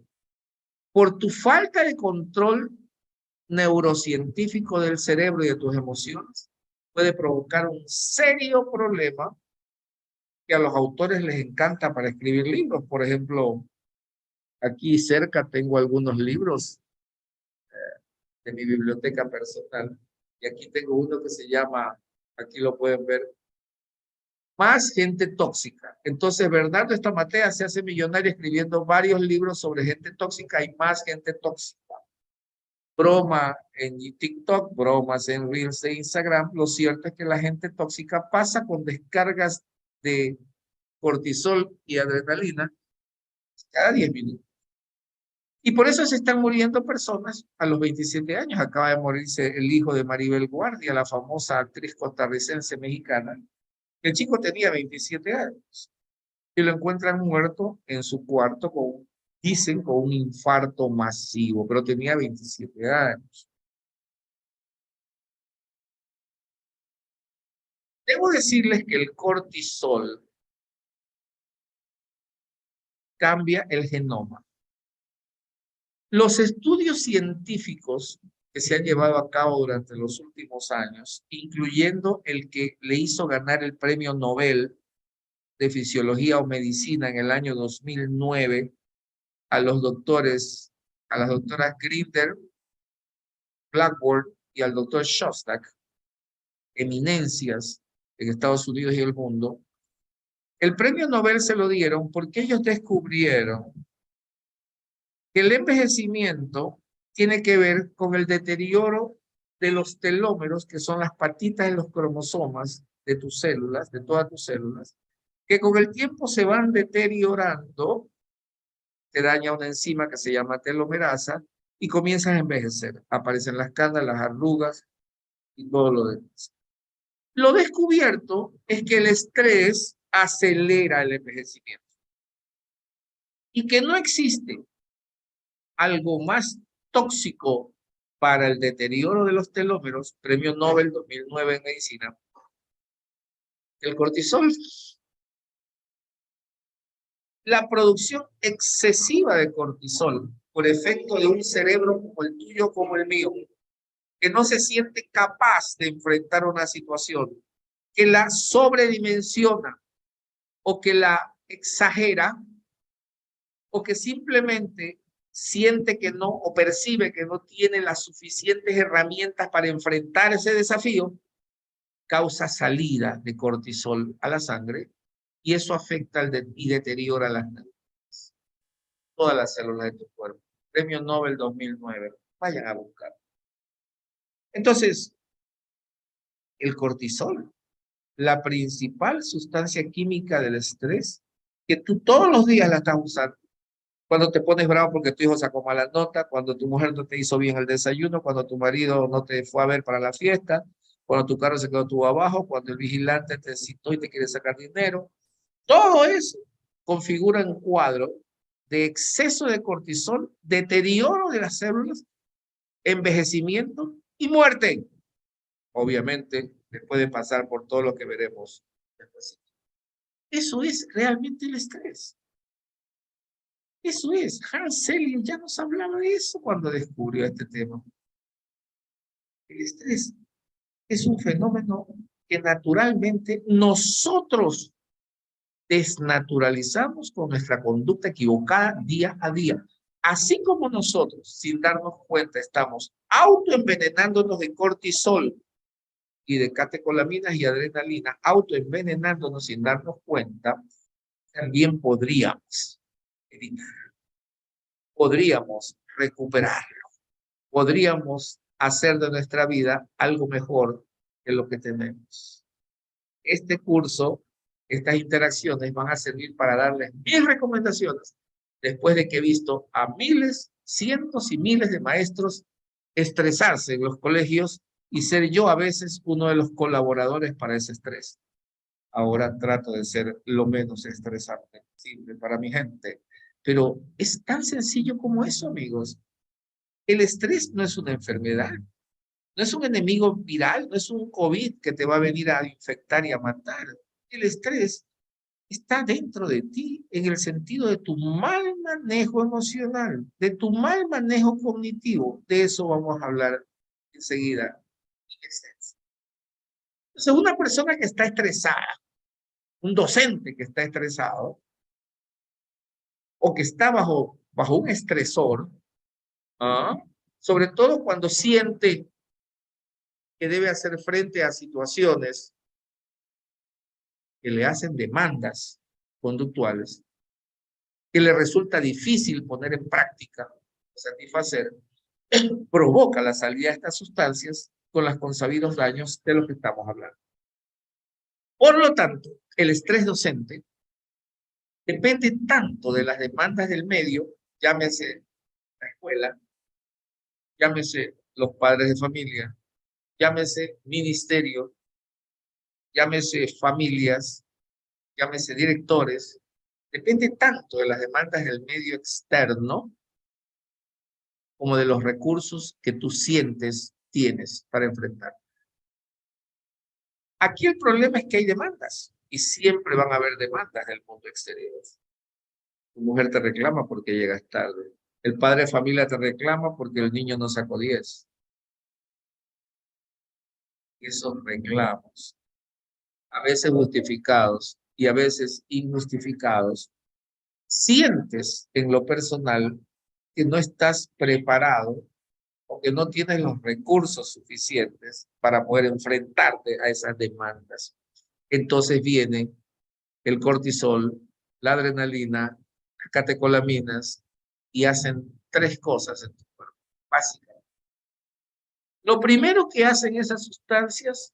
por tu falta de control neurocientífico del cerebro y de tus emociones, puede provocar un serio problema que a los autores les encanta para escribir libros. Por ejemplo, aquí cerca tengo algunos libros de mi biblioteca personal y aquí tengo uno que se llama, aquí lo pueden ver, Más gente tóxica. Entonces, Bernardo Estamatea se hace millonario escribiendo varios libros sobre gente tóxica y más gente tóxica. Broma en TikTok, bromas en Reels de Instagram. Lo cierto es que la gente tóxica pasa con descargas de cortisol y adrenalina cada 10 minutos. Y por eso se están muriendo personas a los 27 años. Acaba de morirse el hijo de Maribel Guardia, la famosa actriz costarricense mexicana. El chico tenía 27 años y lo encuentran muerto en su cuarto con, dicen, con un infarto masivo, pero tenía 27 años. Debo decirles que el cortisol cambia el genoma. Los estudios científicos que se han llevado a cabo durante los últimos años, incluyendo el que le hizo ganar el premio Nobel de Fisiología o Medicina en el año 2009 a los doctores, a las doctoras Grinder, Blackburn y al doctor Shostak, eminencias en Estados Unidos y el mundo, el premio Nobel se lo dieron porque ellos descubrieron que el envejecimiento tiene que ver con el deterioro de los telómeros, que son las patitas de los cromosomas de tus células, de todas tus células, que con el tiempo se van deteriorando, te daña una enzima que se llama telomerasa y comienzas a envejecer. Aparecen las canas, las arrugas y todo lo demás. Lo descubierto es que el estrés acelera el envejecimiento y que no existe algo más tóxico para el deterioro de los telómeros, premio Nobel 2009 en medicina, el cortisol. La producción excesiva de cortisol por efecto de un cerebro como el tuyo, como el mío, que no se siente capaz de enfrentar una situación, que la sobredimensiona o que la exagera o que simplemente siente que no o percibe que no tiene las suficientes herramientas para enfrentar ese desafío, causa salida de cortisol a la sangre y eso afecta y deteriora las neuronas, todas las células de tu cuerpo. Premio Nobel 2009. Vayan a buscar. Entonces, el cortisol, la principal sustancia química del estrés, que tú todos los días la estás usando. Cuando te pones bravo porque tu hijo sacó mala nota, cuando tu mujer no te hizo bien el desayuno, cuando tu marido no te fue a ver para la fiesta, cuando tu carro se quedó tú abajo, cuando el vigilante te citó y te quiere sacar dinero. Todo eso configura un cuadro de exceso de cortisol, deterioro de las células, envejecimiento y muerte. Obviamente, después de pasar por todo lo que veremos después. Eso es realmente el estrés. Eso es. Hans Selye ya nos hablaba de eso cuando descubrió este tema. El estrés es un fenómeno que naturalmente nosotros desnaturalizamos con nuestra conducta equivocada día a día. Así como nosotros, sin darnos cuenta, estamos autoenvenenándonos de cortisol y de catecolaminas y adrenalina, autoenvenenándonos sin darnos cuenta, también podríamos evitar, podríamos recuperarlo, podríamos hacer de nuestra vida algo mejor que lo que tenemos. Este curso, estas interacciones van a servir para darles mis recomendaciones después de que he visto a miles, cientos y miles de maestros estresarse en los colegios y ser yo a veces uno de los colaboradores para ese estrés. Ahora trato de ser lo menos estresante posible para mi gente. Pero es tan sencillo como eso, amigos. El estrés no es una enfermedad, no es un enemigo viral, no es un COVID que te va a venir a infectar y a matar. El estrés está dentro de ti en el sentido de tu mal manejo emocional, de tu mal manejo cognitivo. De eso vamos a hablar enseguida. Entonces, una persona que está estresada, un docente que está estresado, o que está bajo un estresor, sobre todo cuando siente que debe hacer frente a situaciones que le hacen demandas conductuales, que le resulta difícil poner en práctica, satisfacer, provoca la salida de estas sustancias con los consabidos daños de los que estamos hablando. Por lo tanto, el estrés docente depende tanto de las demandas del medio, llámese la escuela, llámese los padres de familia, llámese ministerio, llámese familias, llámese directores, depende tanto de las demandas del medio externo como de los recursos que tú sientes tienes para enfrentar. Aquí el problema es que hay demandas y siempre van a haber demandas del mundo exterior. Tu mujer te reclama porque llegas tarde. El padre de familia te reclama porque el niño no sacó 10. Esos reclamos, a veces justificados y a veces injustificados, sientes en lo personal que no estás preparado o que no tienes los recursos suficientes para poder enfrentarte a esas demandas. Entonces viene el cortisol, la adrenalina, las catecolaminas y hacen 3 cosas en tu cuerpo, básicamente. Lo primero que hacen esas sustancias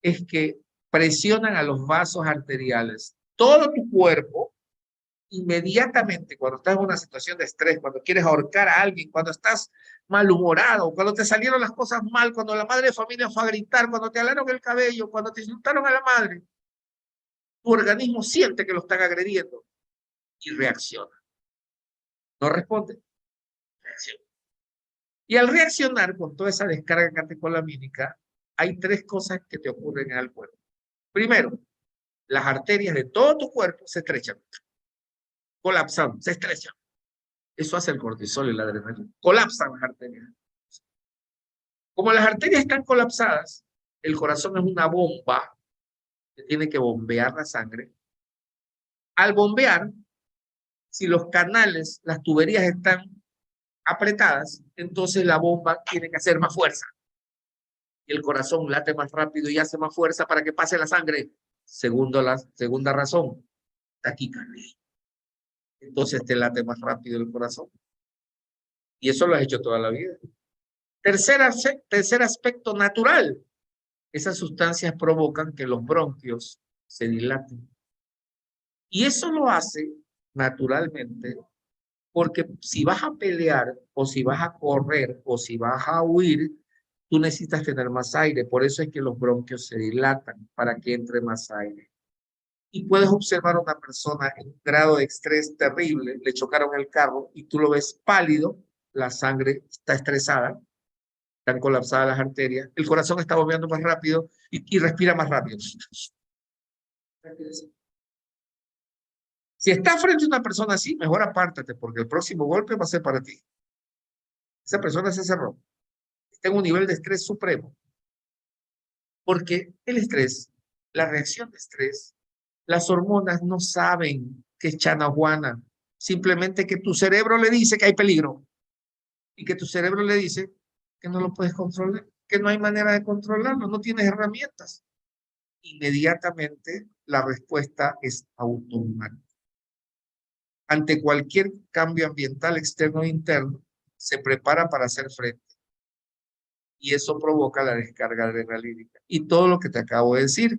es que presionan a los vasos arteriales. Todo tu cuerpo, inmediatamente, cuando estás en una situación de estrés, cuando quieres ahorcar a alguien, cuando estás malhumorado, cuando te salieron las cosas mal, cuando la madre de familia fue a gritar, cuando te alaron el cabello, cuando te insultaron a la madre, tu organismo siente que lo están agrediendo y reacciona. No responde, reacciona. Y al reaccionar con toda esa descarga catecolamínica, hay 3 cosas que te ocurren en el cuerpo. Primero, las arterias de todo tu cuerpo se estrechan, colapsan, se estrechan. Eso hace el cortisol y la adrenalina. Colapsan las arterias. Como las arterias están colapsadas, el corazón es una bomba que tiene que bombear la sangre. Al bombear, si los canales, las tuberías están apretadas, entonces la bomba tiene que hacer más fuerza. Y el corazón late más rápido y hace más fuerza para que pase la sangre. Segunda razón, taquicardia. Entonces te late más rápido el corazón. Y eso lo has hecho toda la vida. Tercer aspecto natural. Esas sustancias provocan que los bronquios se dilaten. Y eso lo hace naturalmente porque si vas a pelear o si vas a correr o si vas a huir, tú necesitas tener más aire, por eso es que los bronquios se dilatan, para que entre más aire. Y puedes observar a una persona en un grado de estrés terrible, le chocaron el carro y tú lo ves pálido, la sangre está estresada, están colapsadas las arterias, el corazón está bombeando más rápido y respira más rápido. Si estás frente a una persona así, mejor apártate, porque el próximo golpe va a ser para ti. Esa persona se cerró. Está en un nivel de estrés supremo. Porque el estrés, la reacción de estrés, las hormonas no saben que es chanahuana. Simplemente que tu cerebro le dice que hay peligro. Y que tu cerebro le dice que no lo puedes controlar, que no hay manera de controlarlo, no tienes herramientas. Inmediatamente la respuesta es automática. Ante cualquier cambio ambiental externo o interno, se prepara para hacer frente. Y eso provoca la descarga adrenalínica. Y todo lo que te acabo de decir.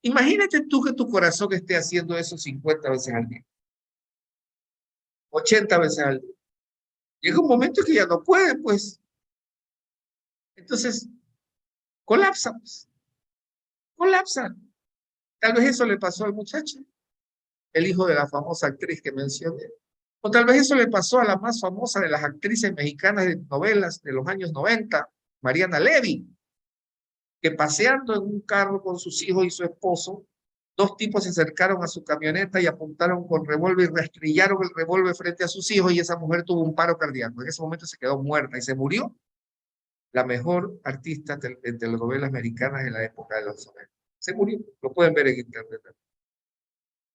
Imagínate tú que tu corazón esté haciendo eso 50 veces al día. 80 veces al día. Llega un momento que ya no puede, pues. Entonces, colapsa, pues. Colapsa. Tal vez eso le pasó al muchacho, el hijo de la famosa actriz que mencioné. O tal vez eso le pasó a la más famosa de las actrices mexicanas de novelas de los años 90, Mariana Levy, que paseando en un carro con sus hijos y su esposo, dos tipos se acercaron a su camioneta y apuntaron con revólver y rastrillaron el revólver frente a sus hijos y esa mujer tuvo un paro cardíaco. En ese momento se quedó muerta y se murió la mejor artista de telenovelas americanas en la época de los 90. Se murió, lo pueden ver en internet.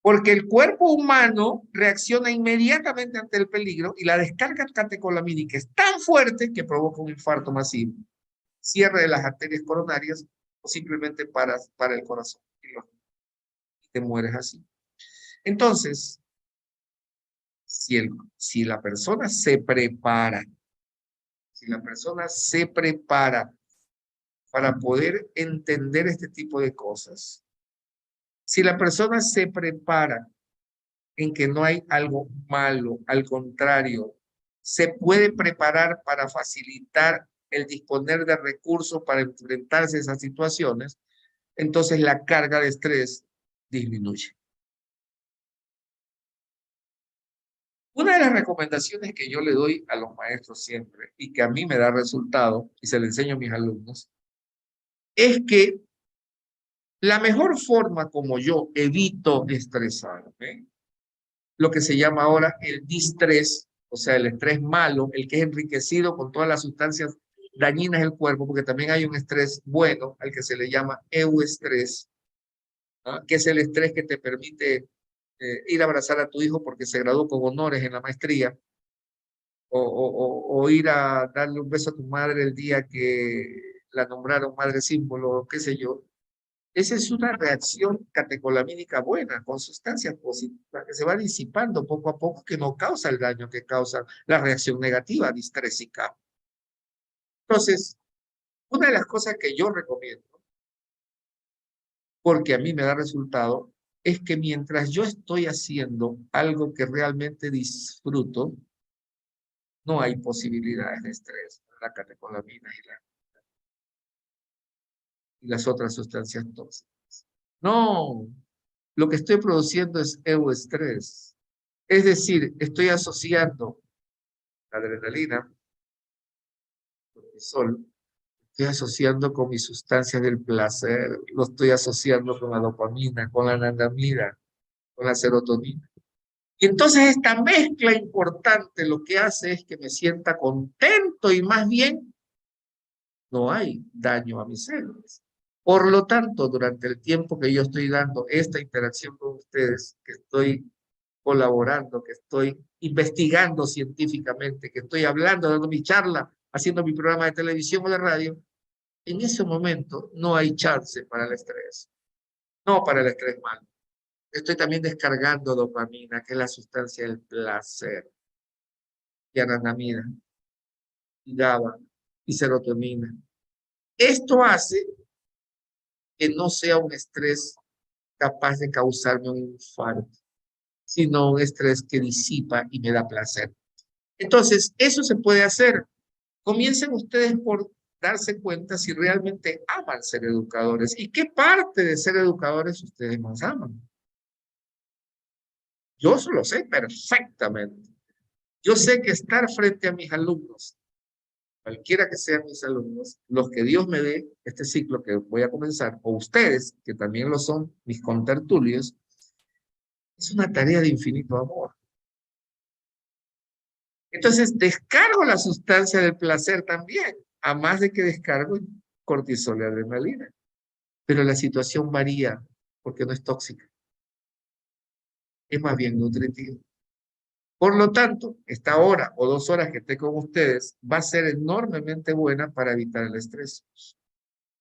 Porque el cuerpo humano reacciona inmediatamente ante el peligro y la descarga catecolamínica es tan fuerte que provoca un infarto masivo, cierre de las arterias coronarias o simplemente para el corazón y te mueres así. Entonces, si la persona se prepara, para poder entender este tipo de cosas, si la persona se prepara en que no hay algo malo, al contrario, se puede preparar para facilitar el disponer de recursos para enfrentarse a esas situaciones, entonces la carga de estrés disminuye. Una de las recomendaciones que yo le doy a los maestros siempre y que a mí me da resultado y se le enseño a mis alumnos es que la mejor forma como yo evito estresarme, lo que se llama ahora el distrés, o sea, el estrés malo, el que es enriquecido con todas las sustancias dañinas del cuerpo, porque también hay un estrés bueno, al que se le llama euestrés, ¿no? Que es el estrés que te permite ir a abrazar a tu hijo porque se graduó con honores en la maestría, o ir a darle un beso a tu madre el día que la nombraron madre símbolo, qué sé yo. Esa es una reacción catecolamínica buena, con sustancias positivas, que se va disipando poco a poco, que no causa el daño que causa la reacción negativa, distrésica. Entonces, una de las cosas que yo recomiendo, porque a mí me da resultado, es que mientras yo estoy haciendo algo que realmente disfruto, no hay posibilidades de estrés, la catecolamina y las otras sustancias tóxicas. No, lo que estoy produciendo es euestrés. Es decir, estoy asociando la adrenalina, el cortisol, estoy asociando con mis sustancias del placer, lo estoy asociando con la dopamina, con la anandamida, con la serotonina. Y entonces esta mezcla importante lo que hace es que me sienta contento y más bien no hay daño a mis células. Por lo tanto, durante el tiempo que yo estoy dando esta interacción con ustedes, que estoy colaborando, que estoy investigando científicamente, que estoy hablando, dando mi charla, haciendo mi programa de televisión o de radio, en ese momento no hay chance para el estrés. No para el estrés malo. Estoy también descargando dopamina, que es la sustancia del placer, y anandamida, y GABA, y serotonina. Esto hace que no sea un estrés capaz de causarme un infarto, sino un estrés que disipa y me da placer. Entonces, eso se puede hacer. Comiencen ustedes por darse cuenta si realmente aman ser educadores y qué parte de ser educadores ustedes más aman. Yo lo sé perfectamente. Yo sé que estar frente a mis alumnos, cualquiera que sean mis alumnos, los que Dios me dé este ciclo que voy a comenzar, o ustedes, que también lo son, mis contertulios, es una tarea de infinito amor. Entonces, descargo la sustancia del placer también, a más de que descargo cortisol y adrenalina. Pero la situación varía porque no es tóxica. Es más bien nutritiva. Por lo tanto, esta hora o 2 horas que esté con ustedes va a ser enormemente buena para evitar el estrés.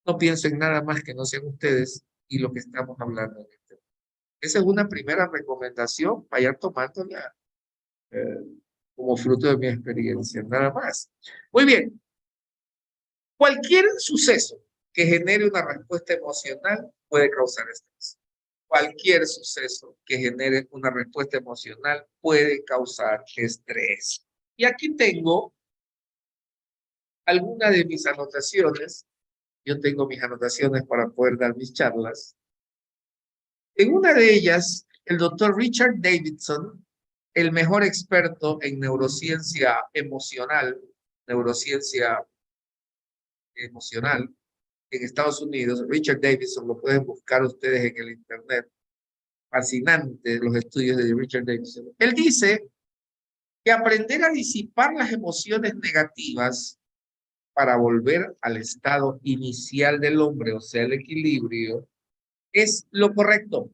No pienso en nada más que no sean ustedes y lo que estamos hablando en este momento. Esa es una primera recomendación, vayan tomándola como fruto de mi experiencia, nada más. Muy bien. Cualquier suceso que genere una respuesta emocional puede causar estrés. Cualquier suceso que genere una respuesta emocional puede causar estrés. Y aquí tengo algunas de mis anotaciones. Yo tengo mis anotaciones para poder dar mis charlas. En una de ellas, el doctor Richard Davidson, el mejor experto en neurociencia emocional en Estados Unidos, Richard Davidson, lo pueden buscar ustedes en el internet. Fascinante los estudios de Richard Davidson. Él dice que aprender a disipar las emociones negativas para volver al estado inicial del hombre, o sea, el equilibrio, es lo correcto.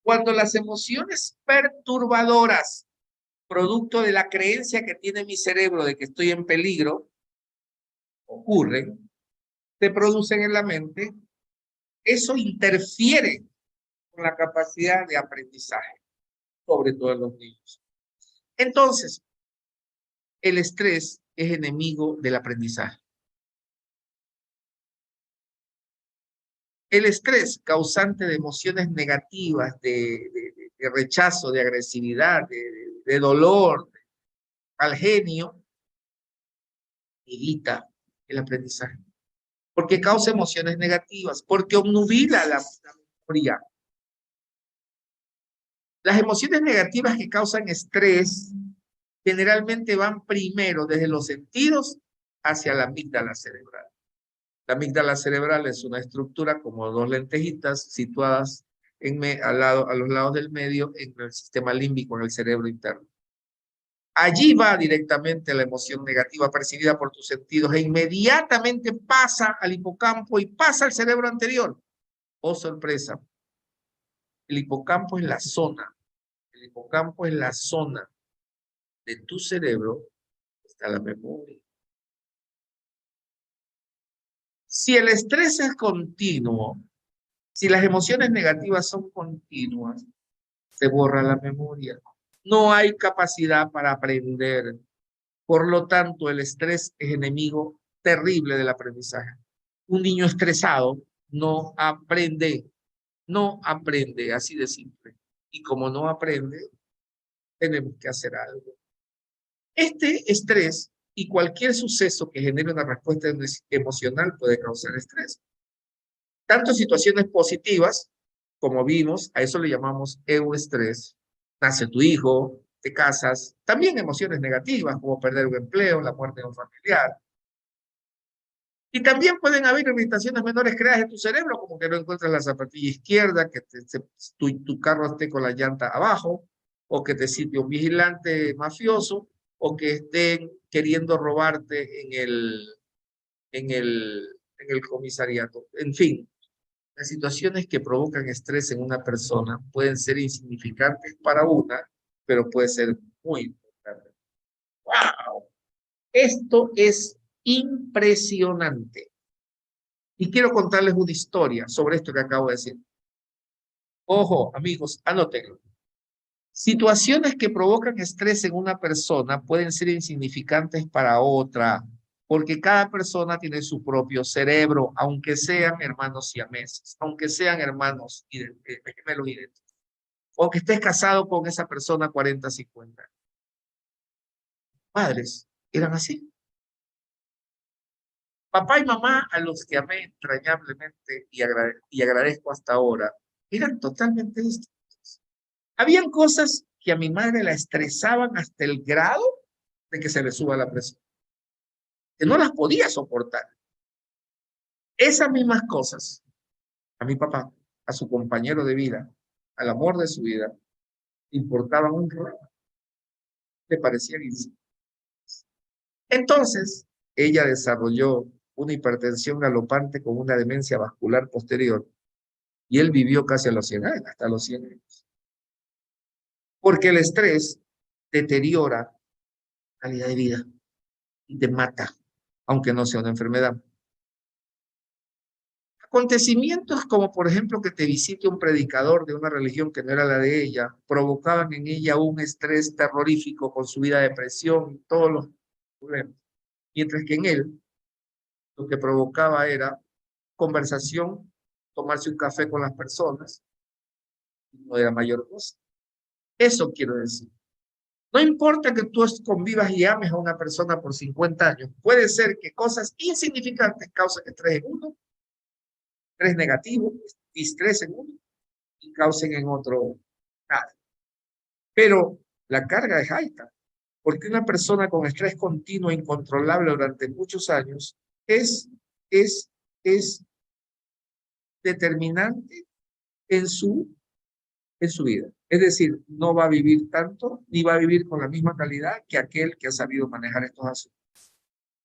Cuando las emociones perturbadoras, producto de la creencia que tiene mi cerebro de que estoy en peligro, ocurren, se producen en la mente, eso interfiere con la capacidad de aprendizaje, sobre todo en los niños. Entonces, el estrés es enemigo del aprendizaje. El estrés, causante de emociones negativas, de rechazo, de agresividad, de dolor, al genio, evita el aprendizaje. Porque causa emociones negativas, porque obnubila la memoria. Las emociones negativas que causan estrés generalmente van primero desde los sentidos hacia la amígdala cerebral. La amígdala cerebral es una estructura como 2 lentejitas situadas a los lados del medio en el sistema límbico, en el cerebro interno. Allí va directamente la emoción negativa percibida por tus sentidos e inmediatamente pasa al hipocampo y pasa al cerebro anterior. Oh, sorpresa. El hipocampo es la zona. El hipocampo es la zona de tu cerebro que está la memoria. Si el estrés es continuo, si las emociones negativas son continuas, se borra la memoria. No hay capacidad para aprender. Por lo tanto, el estrés es enemigo terrible del aprendizaje. Un niño estresado no aprende, así de simple. Y como no aprende, tenemos que hacer algo. Este estrés y cualquier suceso que genere una respuesta emocional puede causar estrés. Tanto situaciones positivas, como vimos, a eso le llamamos euestrés. Nace tu hijo, te casas, también emociones negativas, como perder un empleo, la muerte de un familiar. Y también pueden haber irritaciones menores creadas en tu cerebro, como que no encuentras la zapatilla izquierda, que tu carro esté con la llanta abajo, o que te sitio un vigilante mafioso, o que estén queriendo robarte en el comisariato. En fin, las situaciones que provocan estrés en una persona pueden ser insignificantes para una, pero puede ser muy importante. ¡Wow! Esto es impresionante. Y quiero contarles una historia sobre esto que acabo de decir. Ojo, amigos, anótenlo. Situaciones que provocan estrés en una persona pueden ser insignificantes para otra, porque cada persona tiene su propio cerebro, aunque sean hermanos siameses, aunque sean hermanos gemelos idénticos, o que estés casado con esa persona 40, 50. Padres eran así. Papá y mamá, a los que amé entrañablemente y agradezco hasta ahora, eran totalmente distintos. Habían cosas que a mi madre la estresaban hasta el grado de que se le suba la presión, que no las podía soportar. Esas mismas cosas, a mi papá, a su compañero de vida, al amor de su vida, importaban un rollo, le parecían insignificantes. Entonces, ella desarrolló una hipertensión galopante con una demencia vascular posterior y él vivió casi a los 100 años, hasta los 100 años. Porque el estrés deteriora calidad de vida y te mata, aunque no sea una enfermedad. Acontecimientos como, por ejemplo, que te visite un predicador de una religión que no era la de ella, provocaban en ella un estrés terrorífico con su vida de depresión y todos los problemas. Mientras que en él, lo que provocaba era conversación, tomarse un café con las personas, no era mayor cosa. Eso quiero decir. No importa que tú convivas y ames a una persona por 50 años, puede ser que cosas insignificantes causen estrés en uno, estrés negativo, distrés en uno, y causen en otro nada. Pero la carga es alta, porque una persona con estrés continuo e incontrolable durante muchos años es determinante en su vida. Es decir, no va a vivir tanto, ni va a vivir con la misma calidad que aquel que ha sabido manejar estos asuntos.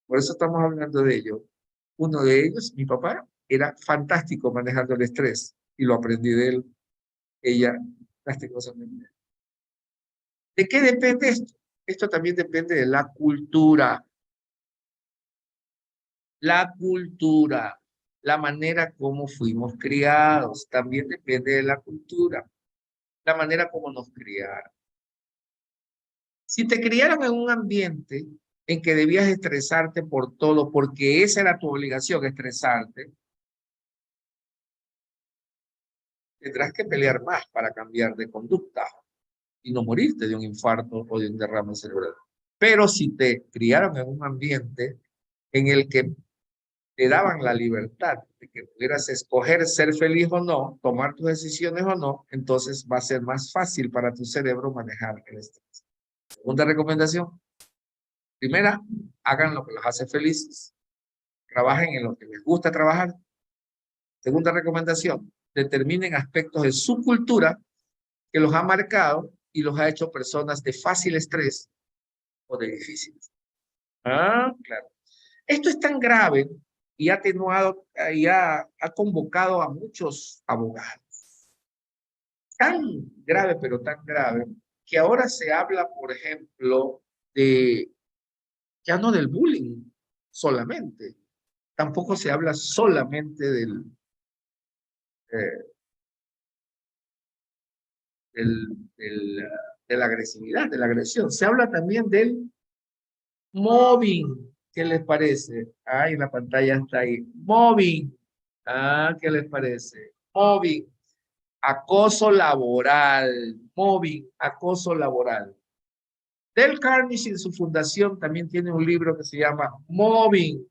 Por eso estamos hablando de ello. Uno de ellos, mi papá, era fantástico manejando el estrés, y lo aprendí de él. Ella, lastimosamente. ¿De qué depende esto? Esto también depende de la cultura. La cultura, la manera como fuimos criados, también depende de la cultura. La manera como nos criaron. Si te criaron en un ambiente en que debías estresarte por todo, porque esa era tu obligación, estresarte, tendrás que pelear más para cambiar de conducta y no morirte de un infarto o de un derrame cerebral. Pero si te criaron en un ambiente en el que te daban la libertad de que pudieras escoger ser feliz o no, tomar tus decisiones o no, entonces va a ser más fácil para tu cerebro manejar el estrés. Segunda recomendación. Primera, hagan lo que los hace felices. Trabajen en lo que les gusta trabajar. Segunda recomendación, determinen aspectos de su cultura que los ha marcado y los ha hecho personas de fácil estrés o de difícil. Claro. Esto es tan grave y ha convocado a muchos abogados. Tan grave, pero tan grave, que ahora se habla, por ejemplo, ya no del bullying solamente, tampoco se habla solamente de la agresividad, de la agresión. Se habla también del mobbing. ¿Qué les parece? Ay, la pantalla está ahí. Mobbing. ¿Qué les parece? Mobbing. Acoso laboral. Mobbing, acoso laboral. Dale Carnegie en su fundación también tiene un libro que se llama Mobbing.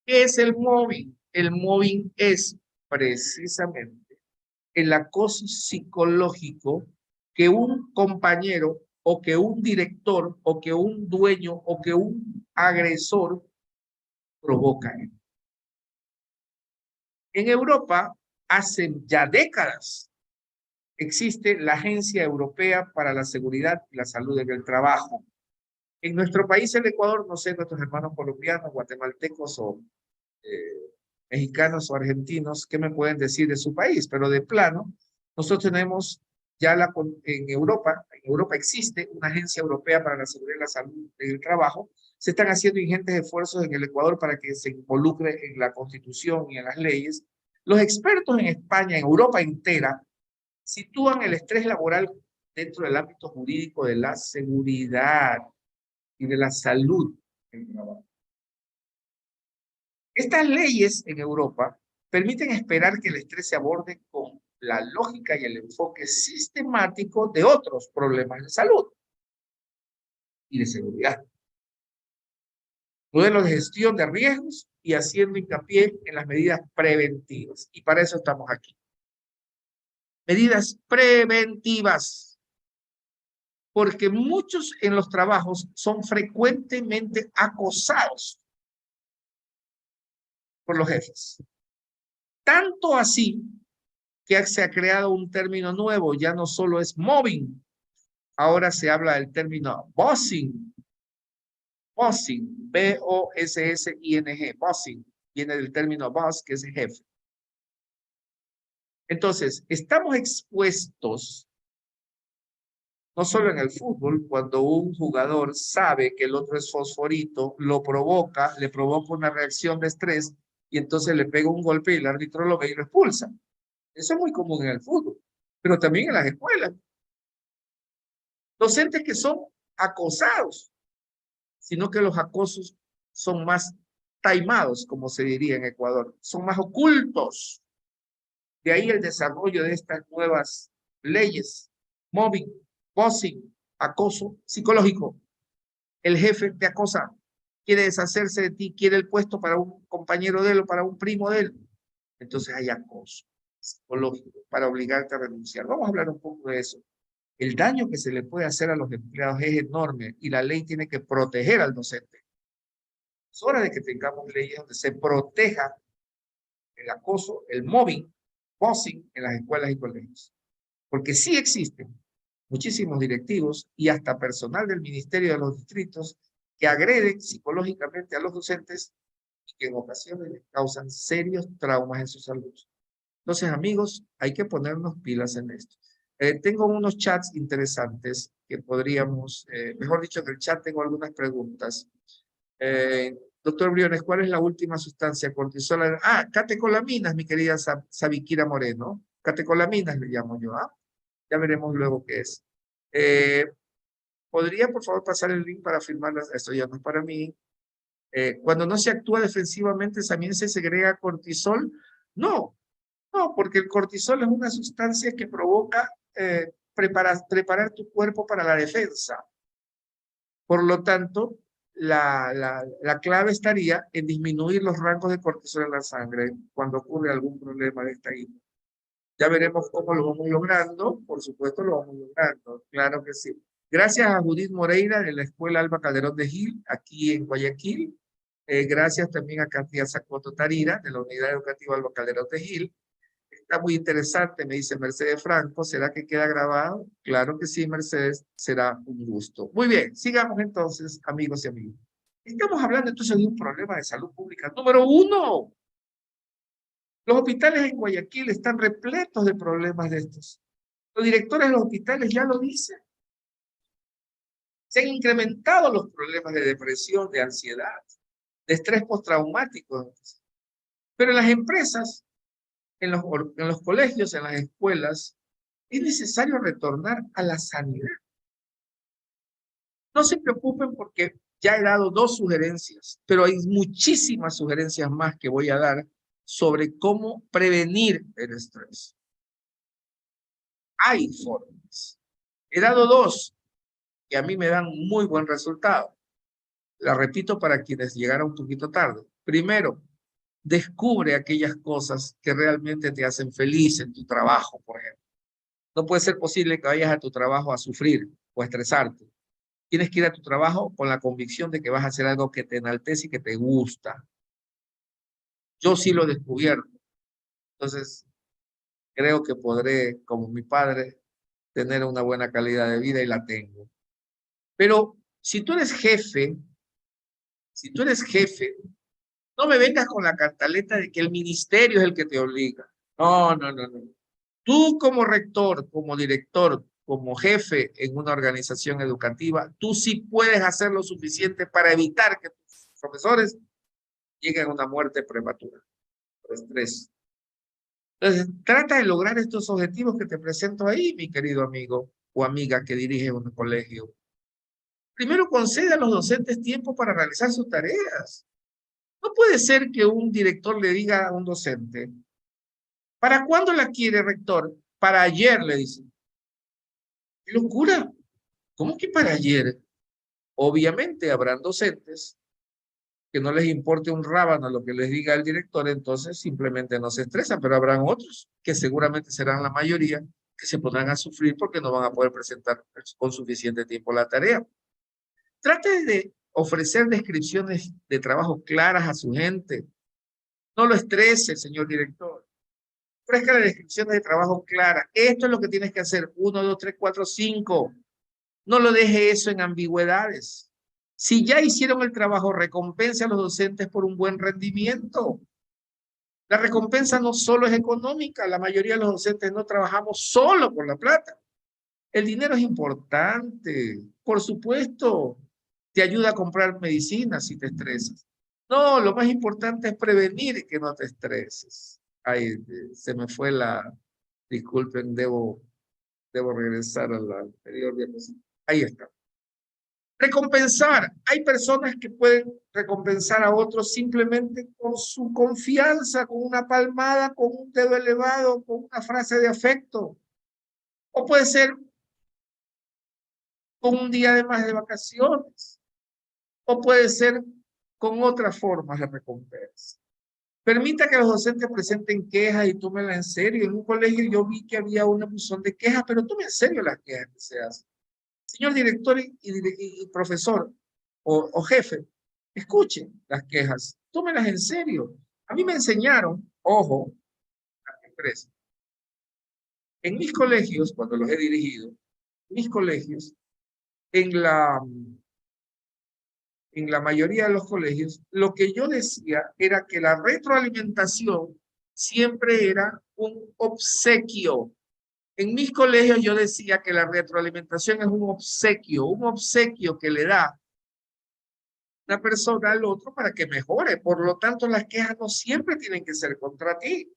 ¿Qué es el mobbing? El mobbing es precisamente el acoso psicológico que un compañero o que un director o que un dueño o que un agresor provoca. En Europa, hace ya décadas, existe la Agencia Europea para la Seguridad y la Salud en el Trabajo. En nuestro país, el Ecuador, no sé, nuestros hermanos colombianos, guatemaltecos o mexicanos o argentinos, ¿qué me pueden decir de su país? Pero de plano, nosotros tenemos ya en Europa existe una agencia europea para la seguridad y la salud en el trabajo. Se están haciendo ingentes esfuerzos en el Ecuador para que se involucre en la Constitución y en las leyes. Los expertos en España, en Europa entera, sitúan el estrés laboral dentro del ámbito jurídico de la seguridad y de la salud en el trabajo. Estas leyes en Europa permiten esperar que el estrés se aborde con la lógica y el enfoque sistemático de otros problemas de salud y de seguridad. modelo de gestión de riesgos y haciendo hincapié en las medidas preventivas. Y para eso estamos aquí. Medidas preventivas. Porque muchos en los trabajos son frecuentemente acosados por los jefes. Tanto así que se ha creado un término nuevo, ya no solo es mobbing, ahora se habla del término bossing. Bossing, B-O-S-S-I-N-G, bossing, viene del término boss, que es el jefe. Entonces, estamos expuestos, no solo en el fútbol, cuando un jugador sabe que el otro es fosforito, lo provoca, le provoca una reacción de estrés, y entonces le pega un golpe y el árbitro lo ve y lo expulsa. Eso es muy común en el fútbol, pero también en las escuelas. Docentes que son acosados, sino que los acosos son más taimados, como se diría en Ecuador, son más ocultos. De ahí el desarrollo de estas nuevas leyes, mobbing, bossing, acoso psicológico. El jefe te acosa, quiere deshacerse de ti, quiere el puesto para un compañero de él o para un primo de él. Entonces hay acoso psicológico para obligarte a renunciar. Vamos a hablar un poco de eso. El daño que se le puede hacer a los empleados es enorme y la ley tiene que proteger al docente. Es hora de que tengamos leyes donde se proteja el acoso, el mobbing, bossing en las escuelas y colegios. Porque sí existen muchísimos directivos y hasta personal del ministerio de los distritos que agreden psicológicamente a los docentes y que en ocasiones les causan serios traumas en su salud. Entonces, amigos, hay que ponernos pilas en esto. Tengo unos chats interesantes que podríamos, mejor dicho, en el chat tengo algunas preguntas. Doctor Briones, ¿cuál es la última sustancia? Cortisol. Catecolaminas, mi querida Sabiquira Moreno. Catecolaminas le llamo yo. Ya veremos luego qué es. ¿Podría, por favor, pasar el link para firmarlas? Esto ya no es para mí. Cuando no se actúa defensivamente, ¿también se segrega cortisol? No, porque el cortisol es una sustancia que provoca preparar tu cuerpo para la defensa. Por lo tanto, la clave estaría en disminuir los rangos de cortisol en la sangre cuando ocurre algún problema de esta índole. Ya veremos cómo lo vamos logrando. Por supuesto, lo vamos logrando. Claro que sí. Gracias a Judith Moreira de la Escuela Alba Calderón de Gil, aquí en Guayaquil. Gracias también a Katia Sacoto Tarira, de la Unidad Educativa Alba Calderón de Gil. Está muy interesante, me dice Mercedes Franco. ¿Será que queda grabado? Claro que sí, Mercedes. Será un gusto. Muy bien, sigamos entonces, amigos y amigas. Estamos hablando entonces de un problema de salud pública número 1. Los hospitales en Guayaquil están repletos de problemas de estos. Los directores de los hospitales ya lo dicen. Se han incrementado los problemas de depresión, de ansiedad, de estrés postraumático. Pero en las empresas, en los colegios, en las escuelas, es necesario retornar a la sanidad. No se preocupen porque ya he dado 2 sugerencias, pero hay muchísimas sugerencias más que voy a dar sobre cómo prevenir el estrés. Hay formas. He dado 2 que a mí me dan muy buen resultado. La repito para quienes llegaron un poquito tarde. Primero, descubre aquellas cosas que realmente te hacen feliz en tu trabajo, por ejemplo. No puede ser posible que vayas a tu trabajo a sufrir o a estresarte. Tienes que ir a tu trabajo con la convicción de que vas a hacer algo que te enaltece y que te gusta. Yo sí lo he descubierto. Entonces, creo que podré, como mi padre, tener una buena calidad de vida y la tengo. Pero si tú eres jefe, no me vengas con la cantaleta de que el ministerio es el que te obliga. No. Tú como rector, como director, como jefe en una organización educativa, tú sí puedes hacer lo suficiente para evitar que tus profesores lleguen a una muerte prematura por estrés. Entonces, trata de lograr estos objetivos que te presento ahí, mi querido amigo o amiga que dirige un colegio. Primero, concede a los docentes tiempo para realizar sus tareas. No puede ser que un director le diga a un docente, ¿para cuándo la quiere, rector? Para ayer, le dice. ¡Qué locura! ¿Cómo que para ayer? Obviamente habrán docentes que no les importe un rábano lo que les diga el director, entonces simplemente no se estresan, pero habrán otros, que seguramente serán la mayoría, que se pondrán a sufrir porque no van a poder presentar con suficiente tiempo la tarea. Trate de ofrecer descripciones de trabajo claras a su gente. No lo estrese, señor director. Ofrezca las descripciones de trabajo claras. Esto es lo que tienes que hacer. 1, 2, 3, 4, 5. No lo deje eso en ambigüedades. Si ya hicieron el trabajo, recompense a los docentes por un buen rendimiento. La recompensa no solo es económica. La mayoría de los docentes no trabajamos solo por la plata. El dinero es importante. Por supuesto, te ayuda a comprar medicinas si te estresas. No, lo más importante es prevenir que no te estreses. Ay, se me fue la... Disculpen, debo regresar a la anterior diapositiva. Ahí está. Recompensar. Hay personas que pueden recompensar a otros simplemente con su confianza, con una palmada, con un dedo elevado, con una frase de afecto. O puede ser con un día de más de vacaciones. O puede ser con otras formas de recompensa. Permita que los docentes presenten quejas y tómenlas en serio. En un colegio yo vi que había una buzón de quejas, pero tome en serio las quejas que se hacen. Señor director y profesor o jefe, escuchen las quejas, tómenlas en serio. A mí me enseñaron, ojo, en mis colegios, cuando los he dirigido, mis colegios, en la mayoría de los colegios, lo que yo decía era que la retroalimentación siempre era un obsequio. En mis colegios yo decía que la retroalimentación es un obsequio que le da una persona al otro para que mejore. Por lo tanto, las quejas no siempre tienen que ser contra ti.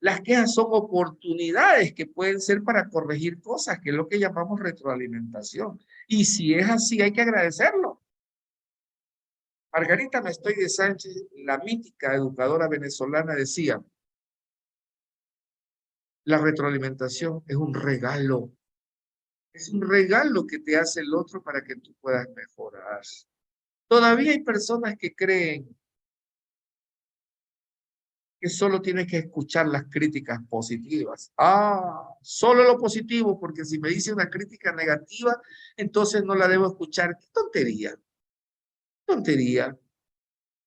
Las quejas son oportunidades que pueden ser para corregir cosas, que es lo que llamamos retroalimentación. Y si es así, hay que agradecerlo. Margarita Mestoy de Sánchez, la mítica educadora venezolana, decía: la retroalimentación es un regalo. Es un regalo que te hace el otro para que tú puedas mejorar. Todavía hay personas que creen que solo tienes que escuchar las críticas positivas. Solo lo positivo, porque si me dice una crítica negativa, entonces no la debo escuchar. ¡Qué tontería! Tontería.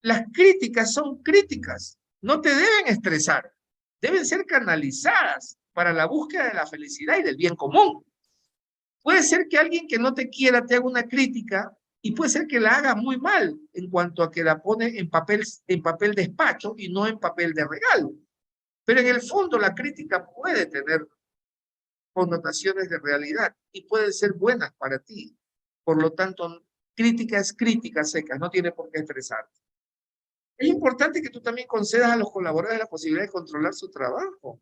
Las críticas son críticas. No te deben estresar. Deben ser canalizadas para la búsqueda de la felicidad y del bien común. Puede ser que alguien que no te quiera te haga una crítica y puede ser que la haga muy mal en cuanto a que la pone en papel despacho y no en papel de regalo. Pero en el fondo la crítica puede tener connotaciones de realidad y pueden ser buenas para ti. Por lo tanto, crítica es crítica seca, no tiene por qué expresarte. Es importante que tú también concedas a los colaboradores la posibilidad de controlar su trabajo.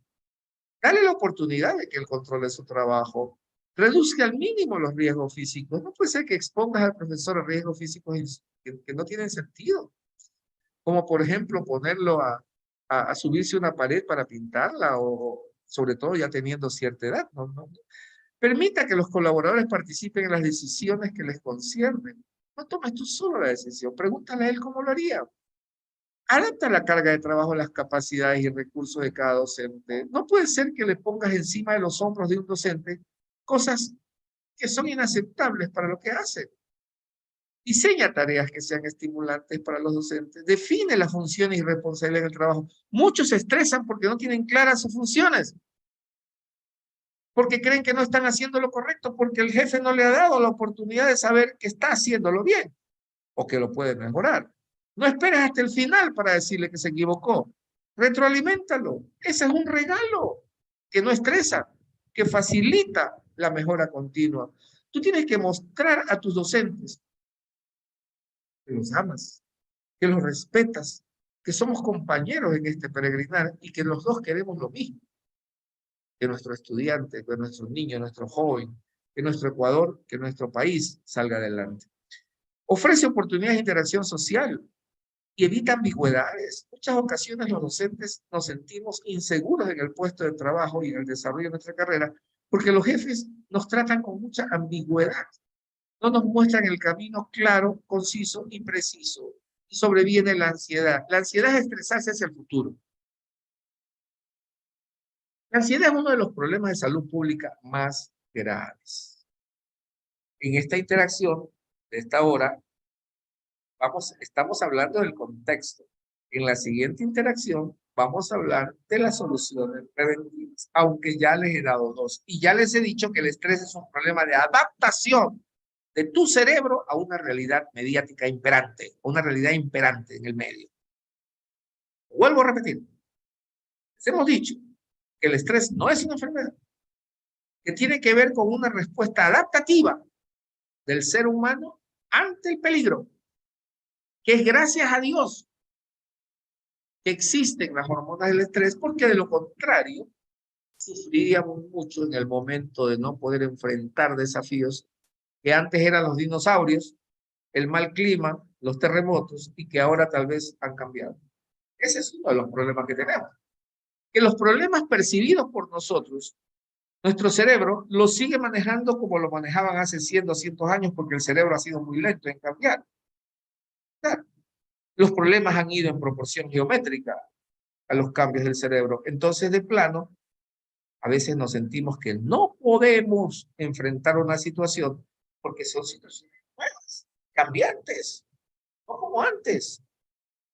Dale la oportunidad de que él controle su trabajo. Reduzca al mínimo los riesgos físicos. No puede ser que expongas al profesor a riesgos físicos que no tienen sentido. Como por ejemplo ponerlo a subirse una pared para pintarla o sobre todo ya teniendo cierta edad. No. Permita que los colaboradores participen en las decisiones que les conciernen. No tomes tú solo la decisión. Pregúntale a él cómo lo haría. Adapta la carga de trabajo a las capacidades y recursos de cada docente. No puede ser que le pongas encima de los hombros de un docente cosas que son inaceptables para lo que hace. Diseña tareas que sean estimulantes para los docentes. Define las funciones y responsabilidades del trabajo. Muchos se estresan porque no tienen claras sus funciones. Porque creen que no están haciendo lo correcto, porque el jefe no le ha dado la oportunidad de saber que está haciéndolo bien o que lo puede mejorar. No esperes hasta el final para decirle que se equivocó. Retroaliméntalo. Ese es un regalo que no estresa, que facilita la mejora continua. Tú tienes que mostrar a tus docentes que los amas, que los respetas, que somos compañeros en este peregrinar y que los dos queremos lo mismo. Que nuestro estudiante, que nuestro niño, nuestro joven, que nuestro Ecuador, que nuestro país salga adelante. Ofrece oportunidades de interacción social y evita ambigüedades. Muchas ocasiones los docentes nos sentimos inseguros en el puesto de trabajo y en el desarrollo de nuestra carrera porque los jefes nos tratan con mucha ambigüedad. No nos muestran el camino claro, conciso y preciso. y sobreviene la ansiedad. La ansiedad es estresarse hacia el futuro. La ansiedad es uno de los problemas de salud pública más graves. En esta interacción de esta hora, estamos hablando del contexto. En la siguiente interacción vamos a hablar de las soluciones preventivas, aunque ya les he dado dos. Y ya les he dicho que el estrés es un problema de adaptación de tu cerebro a una realidad mediática imperante, una realidad imperante en el medio. Vuelvo a repetir. Les hemos dicho que el estrés no es una enfermedad, que tiene que ver con una respuesta adaptativa del ser humano ante el peligro, que es gracias a Dios que existen las hormonas del estrés, porque de lo contrario sufriríamos mucho en el momento de no poder enfrentar desafíos que antes eran los dinosaurios, el mal clima, los terremotos, y que ahora tal vez han cambiado. Ese es uno de los problemas que tenemos. Que los problemas percibidos por nosotros, nuestro cerebro los sigue manejando como lo manejaban hace 100, 200 años, porque el cerebro ha sido muy lento en cambiar. Claro. Los problemas han ido en proporción geométrica a los cambios del cerebro. Entonces, de plano, a veces nos sentimos que no podemos enfrentar una situación porque son situaciones nuevas, cambiantes, no como antes.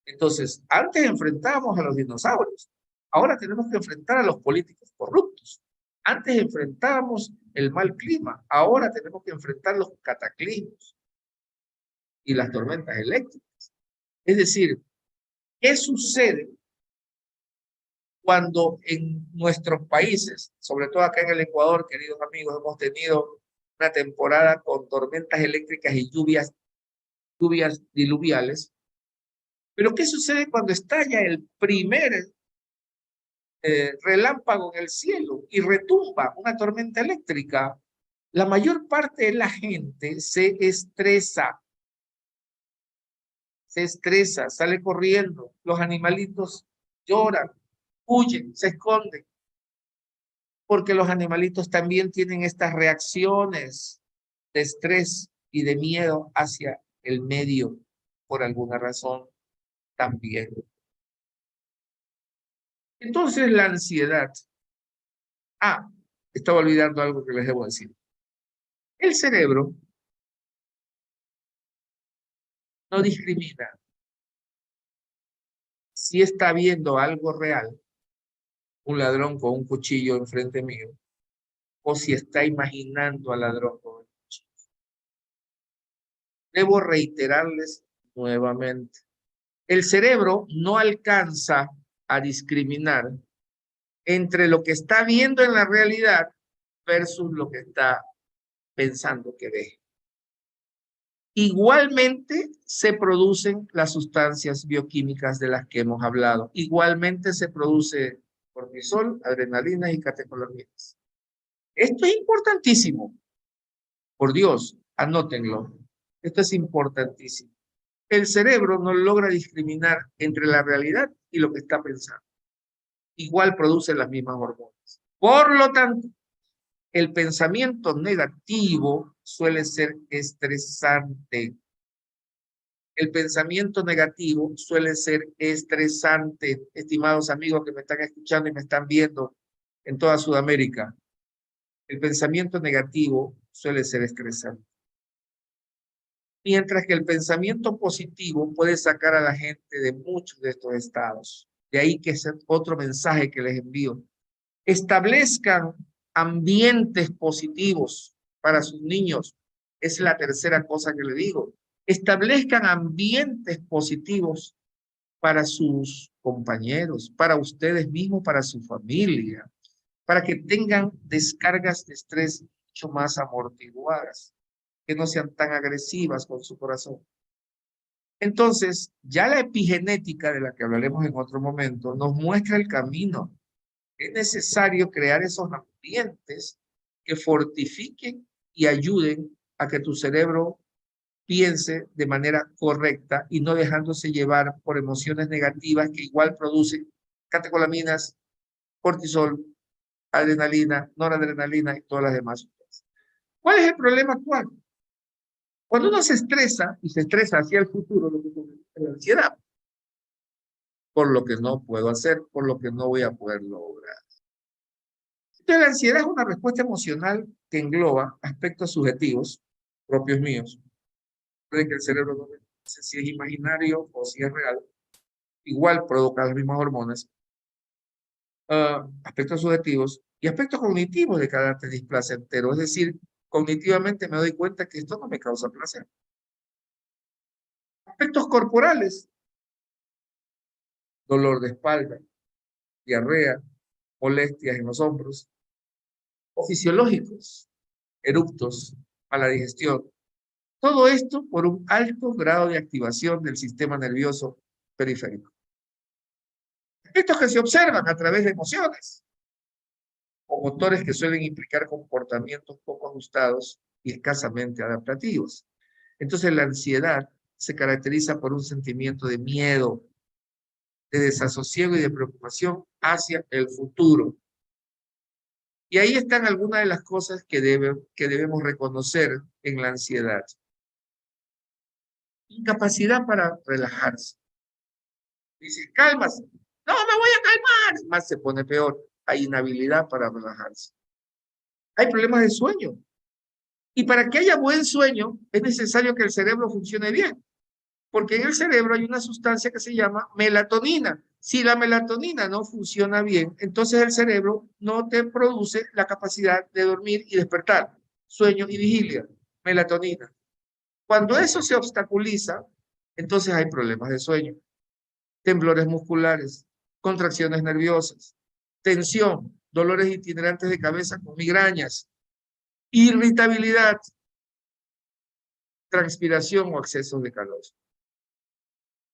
Entonces, antes enfrentábamos a los dinosaurios, ahora tenemos que enfrentar a los políticos corruptos. Antes enfrentábamos el mal clima, ahora tenemos que enfrentar los cataclismos y las tormentas eléctricas. Es decir, ¿qué sucede cuando en nuestros países, sobre todo acá en el Ecuador, queridos amigos, hemos tenido una temporada con tormentas eléctricas y lluvias diluviales? Pero ¿qué sucede cuando estalla el primer relámpago en el cielo y retumba una tormenta eléctrica? La mayor parte de la gente se estresa, sale corriendo, los animalitos lloran, huyen, se esconden, porque los animalitos también tienen estas reacciones de estrés y de miedo hacia el medio, por alguna razón también. Entonces la ansiedad. Estaba olvidando algo que les debo decir. El cerebro no discrimina si está viendo algo real, un ladrón con un cuchillo enfrente mío, o si está imaginando al ladrón con el cuchillo. Debo reiterarles nuevamente. El cerebro no alcanza a discriminar entre lo que está viendo en la realidad versus lo que está pensando que ve. Igualmente se producen las sustancias bioquímicas de las que hemos hablado. Igualmente se produce cortisol, adrenalina y catecolaminas. Esto es importantísimo. Por Dios, anótenlo. Esto es importantísimo. El cerebro no logra discriminar entre la realidad y lo que está pensando. Igual produce las mismas hormonas. Por lo tanto, el pensamiento negativo suele ser estresante. El pensamiento negativo suele ser estresante, estimados amigos que me están escuchando y me están viendo en toda Sudamérica. El pensamiento negativo suele ser estresante. Mientras que el pensamiento positivo puede sacar a la gente de muchos de estos estados. De ahí que es otro mensaje que les envío. Establezcan ambientes positivos para sus niños. Es la tercera cosa que le digo. Establezcan ambientes positivos para sus compañeros, para ustedes mismos, para su familia, para que tengan descargas de estrés mucho más amortiguadas, que no sean tan agresivas con su corazón. Entonces, ya la epigenética, de la que hablaremos en otro momento, nos muestra el camino. Es necesario crear esos ambientes que fortifiquen y ayuden a que tu cerebro piense de manera correcta y no dejándose llevar por emociones negativas que igual producen catecolaminas, cortisol, adrenalina, noradrenalina y todas las demás. ¿Cuál es el problema actual? Cuando uno se estresa y se estresa hacia el futuro, lo que comienza es la ansiedad. Por lo que no puedo hacer, por lo que no voy a poder lograr. Entonces, la ansiedad es una respuesta emocional que engloba aspectos subjetivos, propios míos, de que el cerebro no me dice si es imaginario o si es real, igual provoca las mismas hormonas, aspectos subjetivos y aspectos cognitivos de carácter displacentero, es decir, cognitivamente me doy cuenta que esto no me causa placer. Aspectos corporales, dolor de espalda, diarrea, molestias en los hombros, o fisiológicos, eructos, mala digestión. Todo esto por un alto grado de activación del sistema nervioso periférico. Aspectos que se observan a través de emociones o motores que suelen implicar comportamientos poco ajustados y escasamente adaptativos. Entonces la ansiedad se caracteriza por un sentimiento de miedo, de desasosiego y de preocupación hacia el futuro. Y ahí están algunas de las cosas que debemos reconocer en la ansiedad. Incapacidad para relajarse. Dice, cálmase. No, me voy a calmar. Más se pone peor. Hay inhabilidad para relajarse. Hay problemas de sueño. Y para que haya buen sueño, es necesario que el cerebro funcione bien. Porque en el cerebro hay una sustancia que se llama melatonina. Si la melatonina no funciona bien, entonces el cerebro no te produce la capacidad de dormir y despertar. Sueño y vigilia. Melatonina. Cuando eso se obstaculiza, entonces hay problemas de sueño. Temblores musculares, contracciones nerviosas, tensión, dolores itinerantes de cabeza con migrañas, irritabilidad, transpiración o excesos de calor.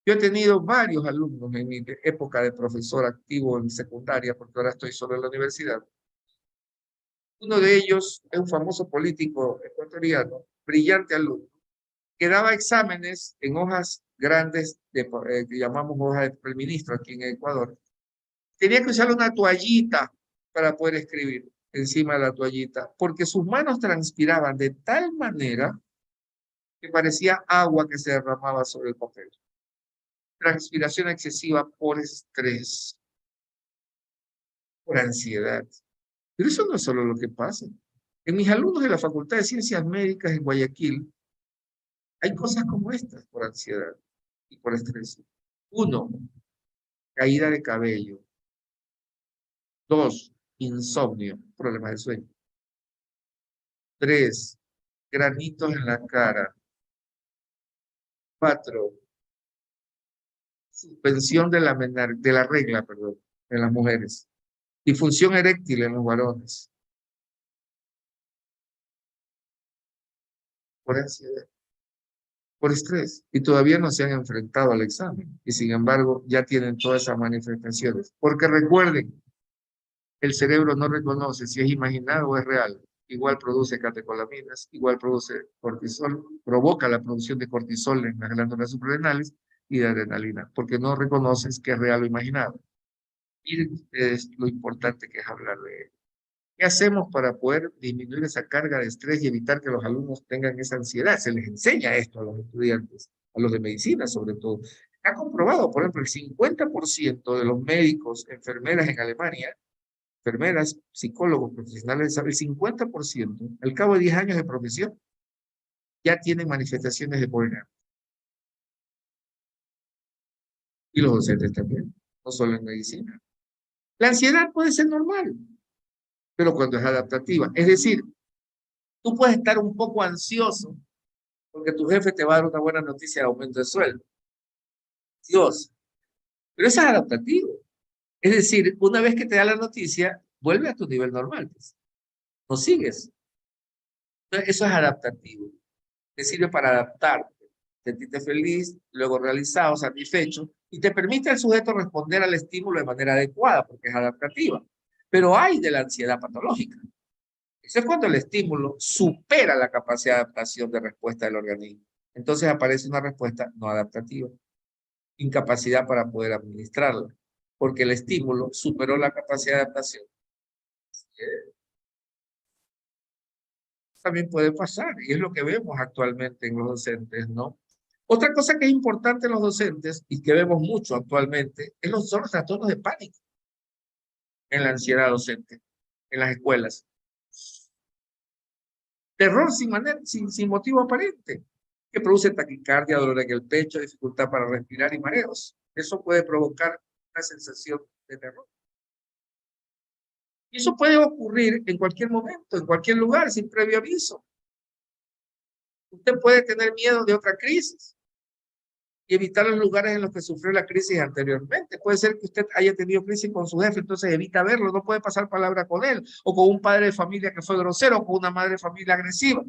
Yo he tenido varios alumnos en mi época de profesor activo en secundaria, porque ahora estoy solo en la universidad. Uno de ellos es un famoso político ecuatoriano, brillante alumno, que daba exámenes en hojas grandes, que llamamos hojas del ministro aquí en Ecuador. Tenía que usar una toallita para poder escribir encima de la toallita, porque sus manos transpiraban de tal manera que parecía agua que se derramaba sobre el papel. Transpiración excesiva por estrés, por ansiedad. Pero eso no es solo lo que pasa. En mis alumnos de la Facultad de Ciencias Médicas en Guayaquil, hay cosas como estas por ansiedad y por estrés. 1, caída de cabello. 2, insomnio, problemas de sueño. 3, granitos en la cara. 4, suspensión de la regla, perdón, en las mujeres. Disfunción eréctil en los varones. Por ansiedad, por estrés. Y todavía no se han enfrentado al examen. Y sin embargo, ya tienen todas esas manifestaciones. Porque recuerden, el cerebro no reconoce si es imaginado o es real. Igual produce catecolaminas, igual produce cortisol, provoca la producción de cortisol en las glándulas suprarrenales y de adrenalina, porque no reconoces que es real o imaginado. Miren ustedes lo importante que es hablar de ello. ¿Qué hacemos para poder disminuir esa carga de estrés y evitar que los alumnos tengan esa ansiedad? Se les enseña esto a los estudiantes, a los de medicina sobre todo. Ha comprobado, por ejemplo, el 50% de los médicos, enfermeras en Alemania, enfermeras, psicólogos, profesionales, el 50%, al cabo de 10 años de profesión, ya tienen manifestaciones de burnout. Y los docentes también, no solo en medicina. La ansiedad puede ser normal, pero cuando es adaptativa. Es decir, tú puedes estar un poco ansioso porque tu jefe te va a dar una buena noticia de aumento de sueldo. Dios. Pero eso es adaptativo. Es decir, una vez que te da la noticia, vuelve a tu nivel normal. Pues. No sigues. Entonces, eso es adaptativo. Te sirve para adaptarte. Sentirte feliz, luego realizado, satisfecho, y te permite al sujeto responder al estímulo de manera adecuada, porque es adaptativa. Pero hay de la ansiedad patológica. Eso es cuando el estímulo supera la capacidad de adaptación de respuesta del organismo. Entonces aparece una respuesta no adaptativa. Incapacidad para poder administrarla, porque el estímulo superó la capacidad de adaptación. También puede pasar, y es lo que vemos actualmente en los docentes, ¿no? Otra cosa que es importante en los docentes, y que vemos mucho actualmente, son los trastornos de pánico en la ansiedad docente, en las escuelas. Terror sin motivo aparente, que produce taquicardia, dolor en el pecho, dificultad para respirar y mareos. Eso puede provocar una sensación de terror. Y eso puede ocurrir en cualquier momento, en cualquier lugar, sin previo aviso. Usted puede tener miedo de otra crisis y evitar los lugares en los que sufrió la crisis anteriormente. Puede ser que usted haya tenido crisis con su jefe, entonces evita verlo, no puede pasar palabra con él, o con un padre de familia que fue grosero, o con una madre de familia agresiva.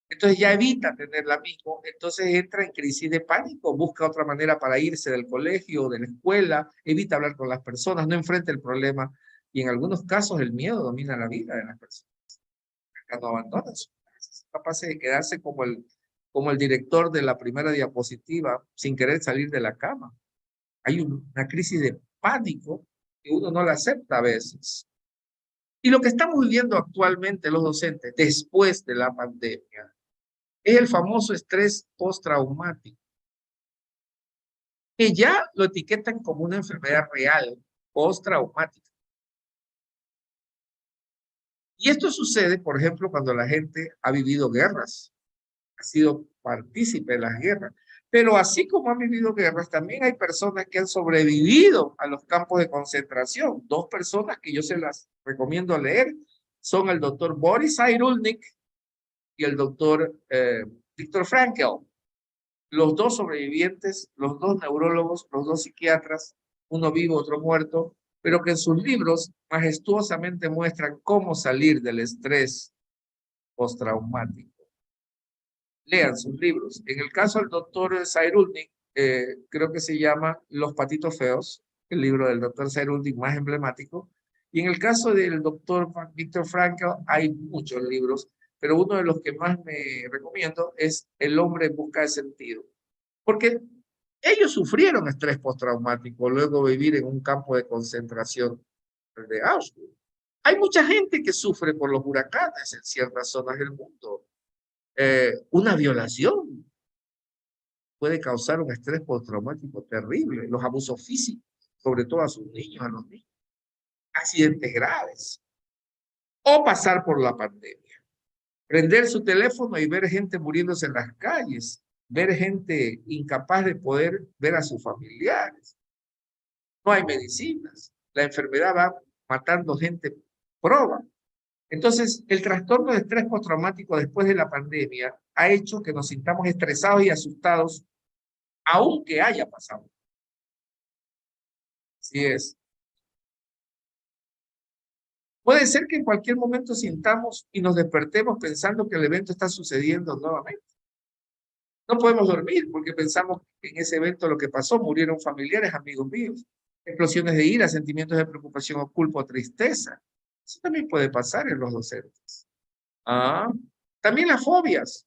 Entonces ya evita tenerla mismo, entonces entra en crisis de pánico, busca otra manera para irse del colegio, de la escuela, evita hablar con las personas, no enfrenta el problema, y en algunos casos el miedo domina la vida de las personas. Cuando abandonan su casa, es capaz de quedarse como el director de la primera diapositiva, sin querer salir de la cama. Hay una crisis de pánico que uno no la acepta a veces. Y lo que estamos viviendo actualmente los docentes, después de la pandemia, es el famoso estrés postraumático, que ya lo etiquetan como una enfermedad real, postraumática. Y esto sucede, por ejemplo, cuando la gente ha vivido guerras, ha sido partícipe de las guerras. Pero así como han vivido guerras, también hay personas que han sobrevivido a los campos de concentración. Dos personas que yo se las recomiendo leer son el doctor Boris Cyrulnik y el doctor Viktor Frankl. Los dos sobrevivientes, los dos neurólogos, los dos psiquiatras, uno vivo, otro muerto, pero que en sus libros majestuosamente muestran cómo salir del estrés postraumático. Lean sus libros. En el caso del doctor Cyrulnik, creo que se llama Los patitos feos, el libro del doctor Cyrulnik más emblemático. Y en el caso del doctor Viktor Frankl hay muchos libros, pero uno de los que más me recomiendo es El hombre en busca de sentido. Porque ellos sufrieron estrés postraumático luego de vivir en un campo de concentración de Auschwitz. Hay mucha gente que sufre por los huracanes en ciertas zonas del mundo. Una violación puede causar un estrés postraumático terrible. Los abusos físicos, sobre todo a sus niños, a los niños. Accidentes graves. O pasar por la pandemia. Prender su teléfono y ver gente muriéndose en las calles. Ver gente incapaz de poder ver a sus familiares. No hay medicinas. La enfermedad va matando gente proba. Entonces, el trastorno de estrés postraumático después de la pandemia ha hecho que nos sintamos estresados y asustados, aunque haya pasado. Así es. Puede ser que en cualquier momento sintamos y nos despertemos pensando que el evento está sucediendo nuevamente. No podemos dormir porque pensamos que en ese evento lo que pasó, murieron familiares, amigos míos, explosiones de ira, sentimientos de preocupación o culpa o tristeza. Eso también puede pasar en los docentes. También las fobias,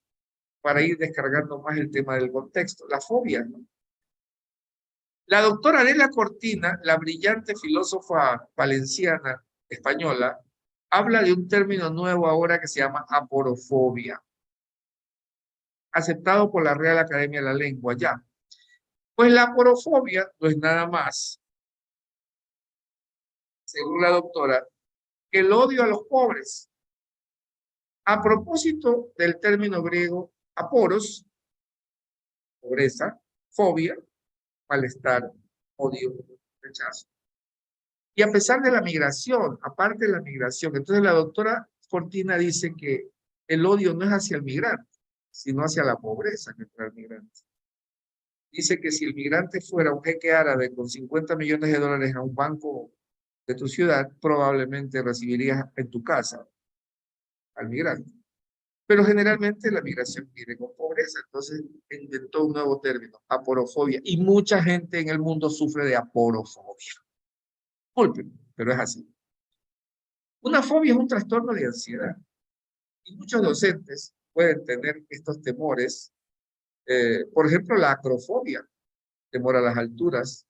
para ir descargando más el tema del contexto. Las fobias, ¿no? La doctora Adela Cortina, la brillante filósofa valenciana española, habla de un término nuevo ahora que se llama aporofobia, aceptado por la Real Academia de la Lengua ya. Pues la aporofobia no es nada más, según la doctora, que el odio a los pobres. A propósito del término griego aporos, pobreza, fobia, malestar, odio, rechazo. Y a pesar de la migración, aparte de la migración, entonces la doctora Cortina dice que el odio no es hacia el migrante, sino hacia la pobreza que trae el migrante. Dice que si el migrante fuera un jeque árabe con 50 millones de dólares a un banco de tu ciudad, probablemente recibirías en tu casa al migrante. Pero generalmente la migración viene con pobreza, entonces inventó un nuevo término, aporofobia, y mucha gente en el mundo sufre de aporofobia. Disculpen, pero es así. Una fobia es un trastorno de ansiedad, y muchos docentes pueden tener estos temores, por ejemplo, la acrofobia, temor a las alturas,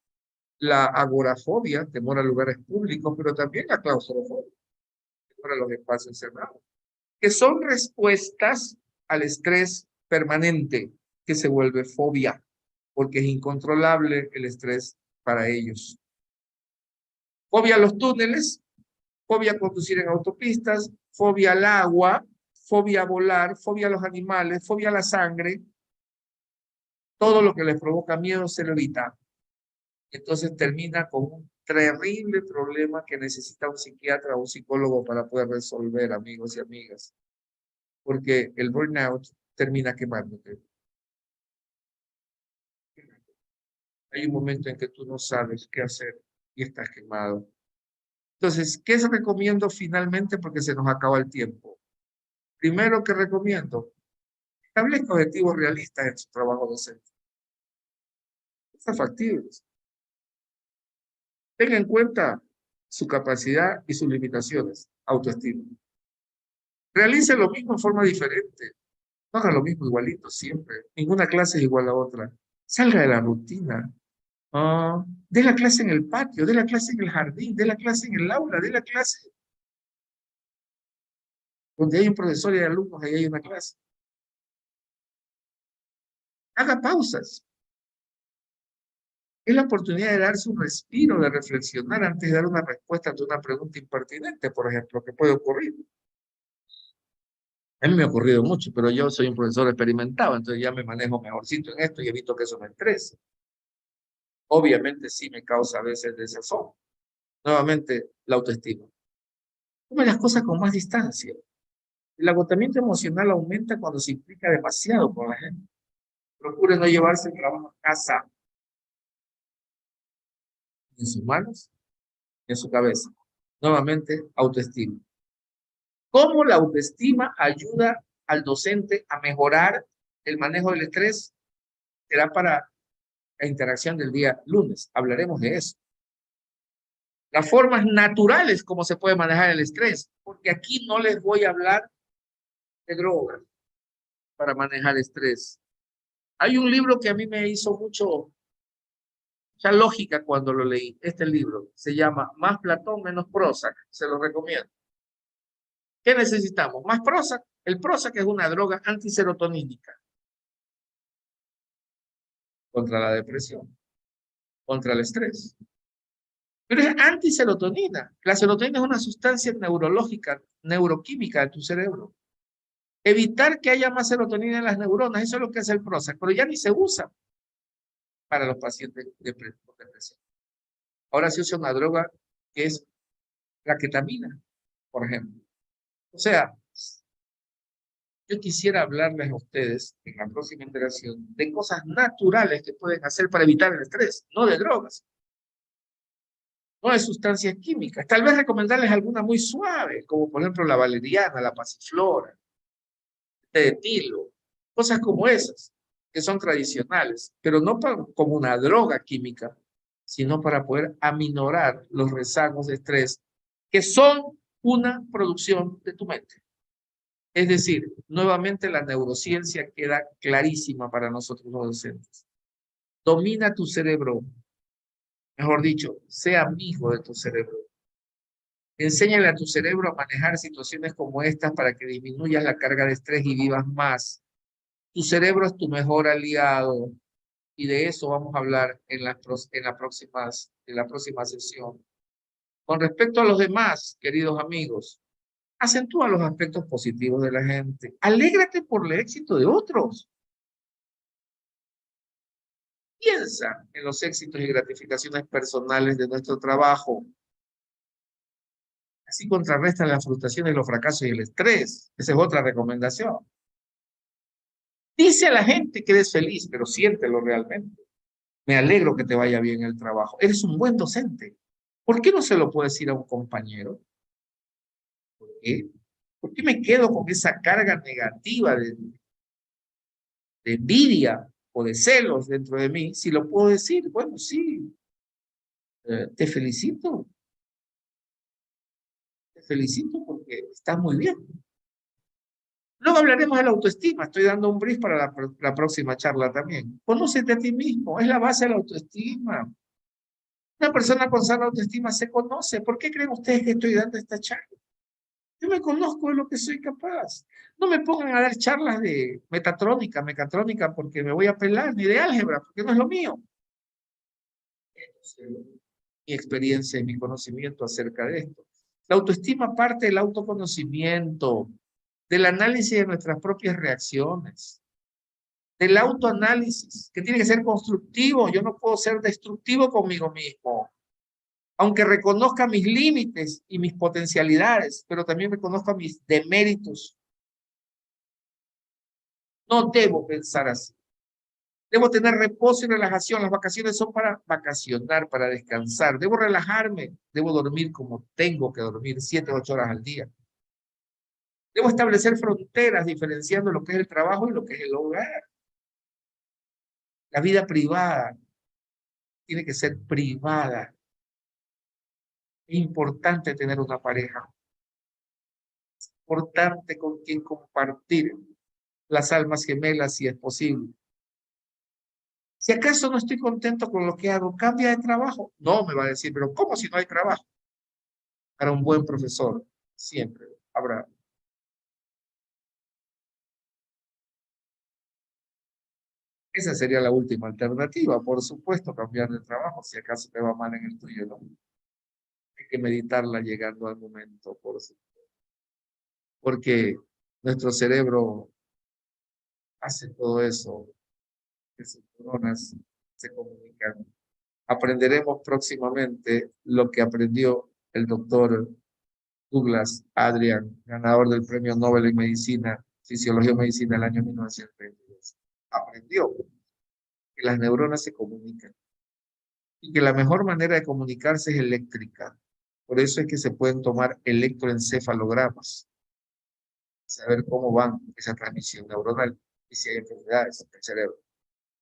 la agorafobia, temor a lugares públicos, pero también la claustrofobia, temor a los espacios cerrados. que son respuestas al estrés permanente, que se vuelve fobia, porque es incontrolable el estrés para ellos. Fobia a los túneles, fobia a conducir en autopistas, fobia al agua, fobia a volar, fobia a los animales, fobia a la sangre. Todo lo que les provoca miedo se lo evita. Entonces termina con un terrible problema que necesita un psiquiatra o un psicólogo para poder resolver, amigos y amigas. Porque el burnout termina quemándote. Hay un momento en que tú no sabes qué hacer y estás quemado. Entonces, ¿qué recomiendo finalmente? Porque se nos acaba el tiempo. Primero que recomiendo, establezca objetivos realistas en su trabajo docente. Sean factibles. Tenga en cuenta su capacidad y sus limitaciones, autoestima. Realice lo mismo en forma diferente. No haga lo mismo igualito siempre. Ninguna clase es igual a otra. Salga de la rutina. Dé la clase en el patio, dé la clase en el jardín, dé la clase en el aula, dé la clase donde hay un profesor y hay alumnos, ahí hay una clase. Haga pausas. Es la oportunidad de darse un respiro, de reflexionar antes de dar una respuesta ante una pregunta impertinente, por ejemplo, que puede ocurrir. A mí me ha ocurrido mucho, pero yo soy un profesor experimentado, entonces ya me manejo mejorcito en esto y evito que eso me estrese. Obviamente sí me causa a veces desazón. Nuevamente, la autoestima. Tome las cosas con más distancia. El agotamiento emocional aumenta cuando se implica demasiado con la gente. Procure no llevarse el trabajo a casa, ni en sus manos, ni en su cabeza. Nuevamente, autoestima. ¿Cómo la autoestima ayuda al docente a mejorar el manejo del estrés? Será para la interacción del día lunes. Hablaremos de eso. Las formas naturales como se puede manejar el estrés, porque aquí no les voy a hablar de drogas para manejar estrés. Hay un libro que a mí me hizo mucha lógica cuando lo leí. Este libro se llama Más Platón, menos Prozac. Se lo recomiendo. ¿Qué necesitamos? Más Prozac. El Prozac es una droga antiserotonínica contra la depresión, contra el estrés. Pero es antiserotonina. La serotonina es una sustancia neurológica, neuroquímica de tu cerebro. Evitar que haya más serotonina en las neuronas, eso es lo que hace el Prozac, pero ya ni se usa para los pacientes de depresión. Ahora se usa una droga que es la ketamina, por ejemplo. O sea, yo quisiera hablarles a ustedes en la próxima interacción de cosas naturales que pueden hacer para evitar el estrés, no de drogas, no de sustancias químicas. Tal vez recomendarles alguna muy suave, como por ejemplo la valeriana, la pasiflora, de etilo, cosas como esas, que son tradicionales, pero no como una droga química, sino para poder aminorar los rezagos de estrés, que son una producción de tu mente. Es decir, nuevamente la neurociencia queda clarísima para nosotros los docentes. Domina tu cerebro, mejor dicho, sea amigo de tu cerebro. Enséñale a tu cerebro a manejar situaciones como estas para que disminuyas la carga de estrés y vivas más. Tu cerebro es tu mejor aliado y de eso vamos a hablar en la próxima sesión. Con respecto a los demás, queridos amigos, acentúa los aspectos positivos de la gente. Alégrate por el éxito de otros. Piensa en los éxitos y gratificaciones personales de nuestro trabajo. Así contrarrestan las frustraciones, los fracasos y el estrés. Esa es otra recomendación. Dice a la gente que eres feliz, pero siéntelo realmente. Me alegro que te vaya bien el trabajo. Eres un buen docente. ¿Por qué no se lo puedes decir a un compañero? ¿Por qué? ¿Por qué me quedo con esa carga negativa de envidia o de celos dentro de mí? Si lo puedo decir, bueno, sí, te felicito. Te felicito porque estás muy bien. Luego hablaremos de la autoestima. Estoy dando un brief para la próxima charla también. Conócete a ti mismo. Es la base de la autoestima. Una persona con sana autoestima se conoce. ¿Por qué creen ustedes que estoy dando esta charla? Yo me conozco de lo que soy capaz. No me pongan a dar charlas de metatrónica, mecatrónica, porque me voy a pelar, ni de álgebra, porque no es lo mío. Mi experiencia y mi conocimiento acerca de esto. La autoestima parte del autoconocimiento, del análisis de nuestras propias reacciones, del autoanálisis, que tiene que ser constructivo. Yo no puedo ser destructivo conmigo mismo. Aunque reconozca mis límites y mis potencialidades, pero también reconozca mis deméritos. No debo pensar así. Debo tener reposo y relajación. Las vacaciones son para vacacionar, para descansar. Debo relajarme. Debo dormir como tengo que dormir, 7 o 8 horas al día. Debo establecer fronteras diferenciando lo que es el trabajo y lo que es el hogar. La vida privada tiene que ser privada. Es importante tener una pareja. Es importante con quien compartir las almas gemelas si es posible. Si acaso no estoy contento con lo que hago, cambia de trabajo. No, me va a decir, pero ¿cómo si no hay trabajo? Para un buen profesor, siempre habrá. Esa sería la última alternativa, por supuesto, cambiar de trabajo, si acaso te va mal en el tuyo, ¿no? Hay que meditarla llegando al momento, por supuesto. Porque nuestro cerebro hace todo eso, que sus neuronas se comunican. Aprenderemos próximamente lo que aprendió el doctor Douglas Adrian, ganador del Premio Nobel en Medicina, Fisiología y Medicina del año 1922. Aprendió que las neuronas se comunican y que la mejor manera de comunicarse es eléctrica. Por eso es que se pueden tomar electroencefalogramas, saber cómo van esa transmisión neuronal y si hay enfermedades en el cerebro.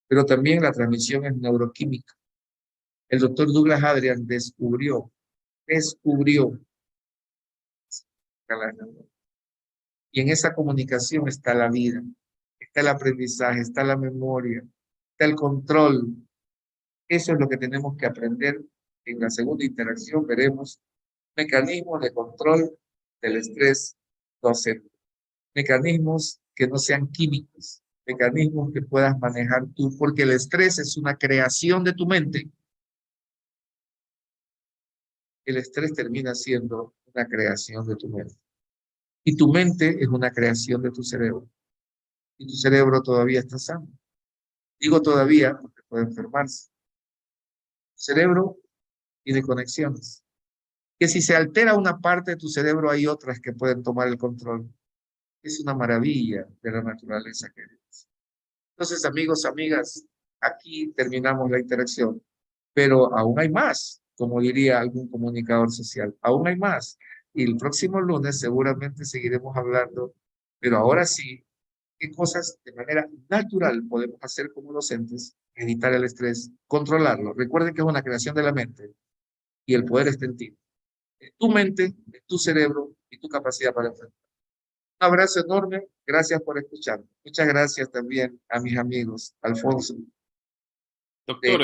Pero también la transmisión es neuroquímica. El doctor Douglas Adrian descubrió las neuronas. Y en esa comunicación está la vida, está el aprendizaje, está la memoria, está el control. Eso es lo que tenemos que aprender. En la segunda interacción veremos mecanismos de control del estrés docente. Mecanismos que no sean químicos, mecanismos que puedas manejar tú, porque el estrés es una creación de tu mente. El estrés termina siendo una creación de tu mente. Y tu mente es una creación de tu cerebro. Y tu cerebro todavía está sano. Digo todavía porque puede enfermarse. Tu cerebro tiene conexiones. Que si se altera una parte de tu cerebro, hay otras que pueden tomar el control. Es una maravilla de la naturaleza que es. Entonces, amigos, amigas, aquí terminamos la interacción. Pero aún hay más, como diría algún comunicador social. Aún hay más. Y el próximo lunes seguramente seguiremos hablando, pero ahora sí, qué cosas de manera natural podemos hacer como docentes, evitar el estrés, controlarlo. Recuerden que es una creación de la mente y el poder está en ti. En tu mente, en tu cerebro y tu capacidad para enfrentar. Un abrazo enorme, gracias por escuchar. Muchas gracias también a mis amigos, Alfonso, Doctor,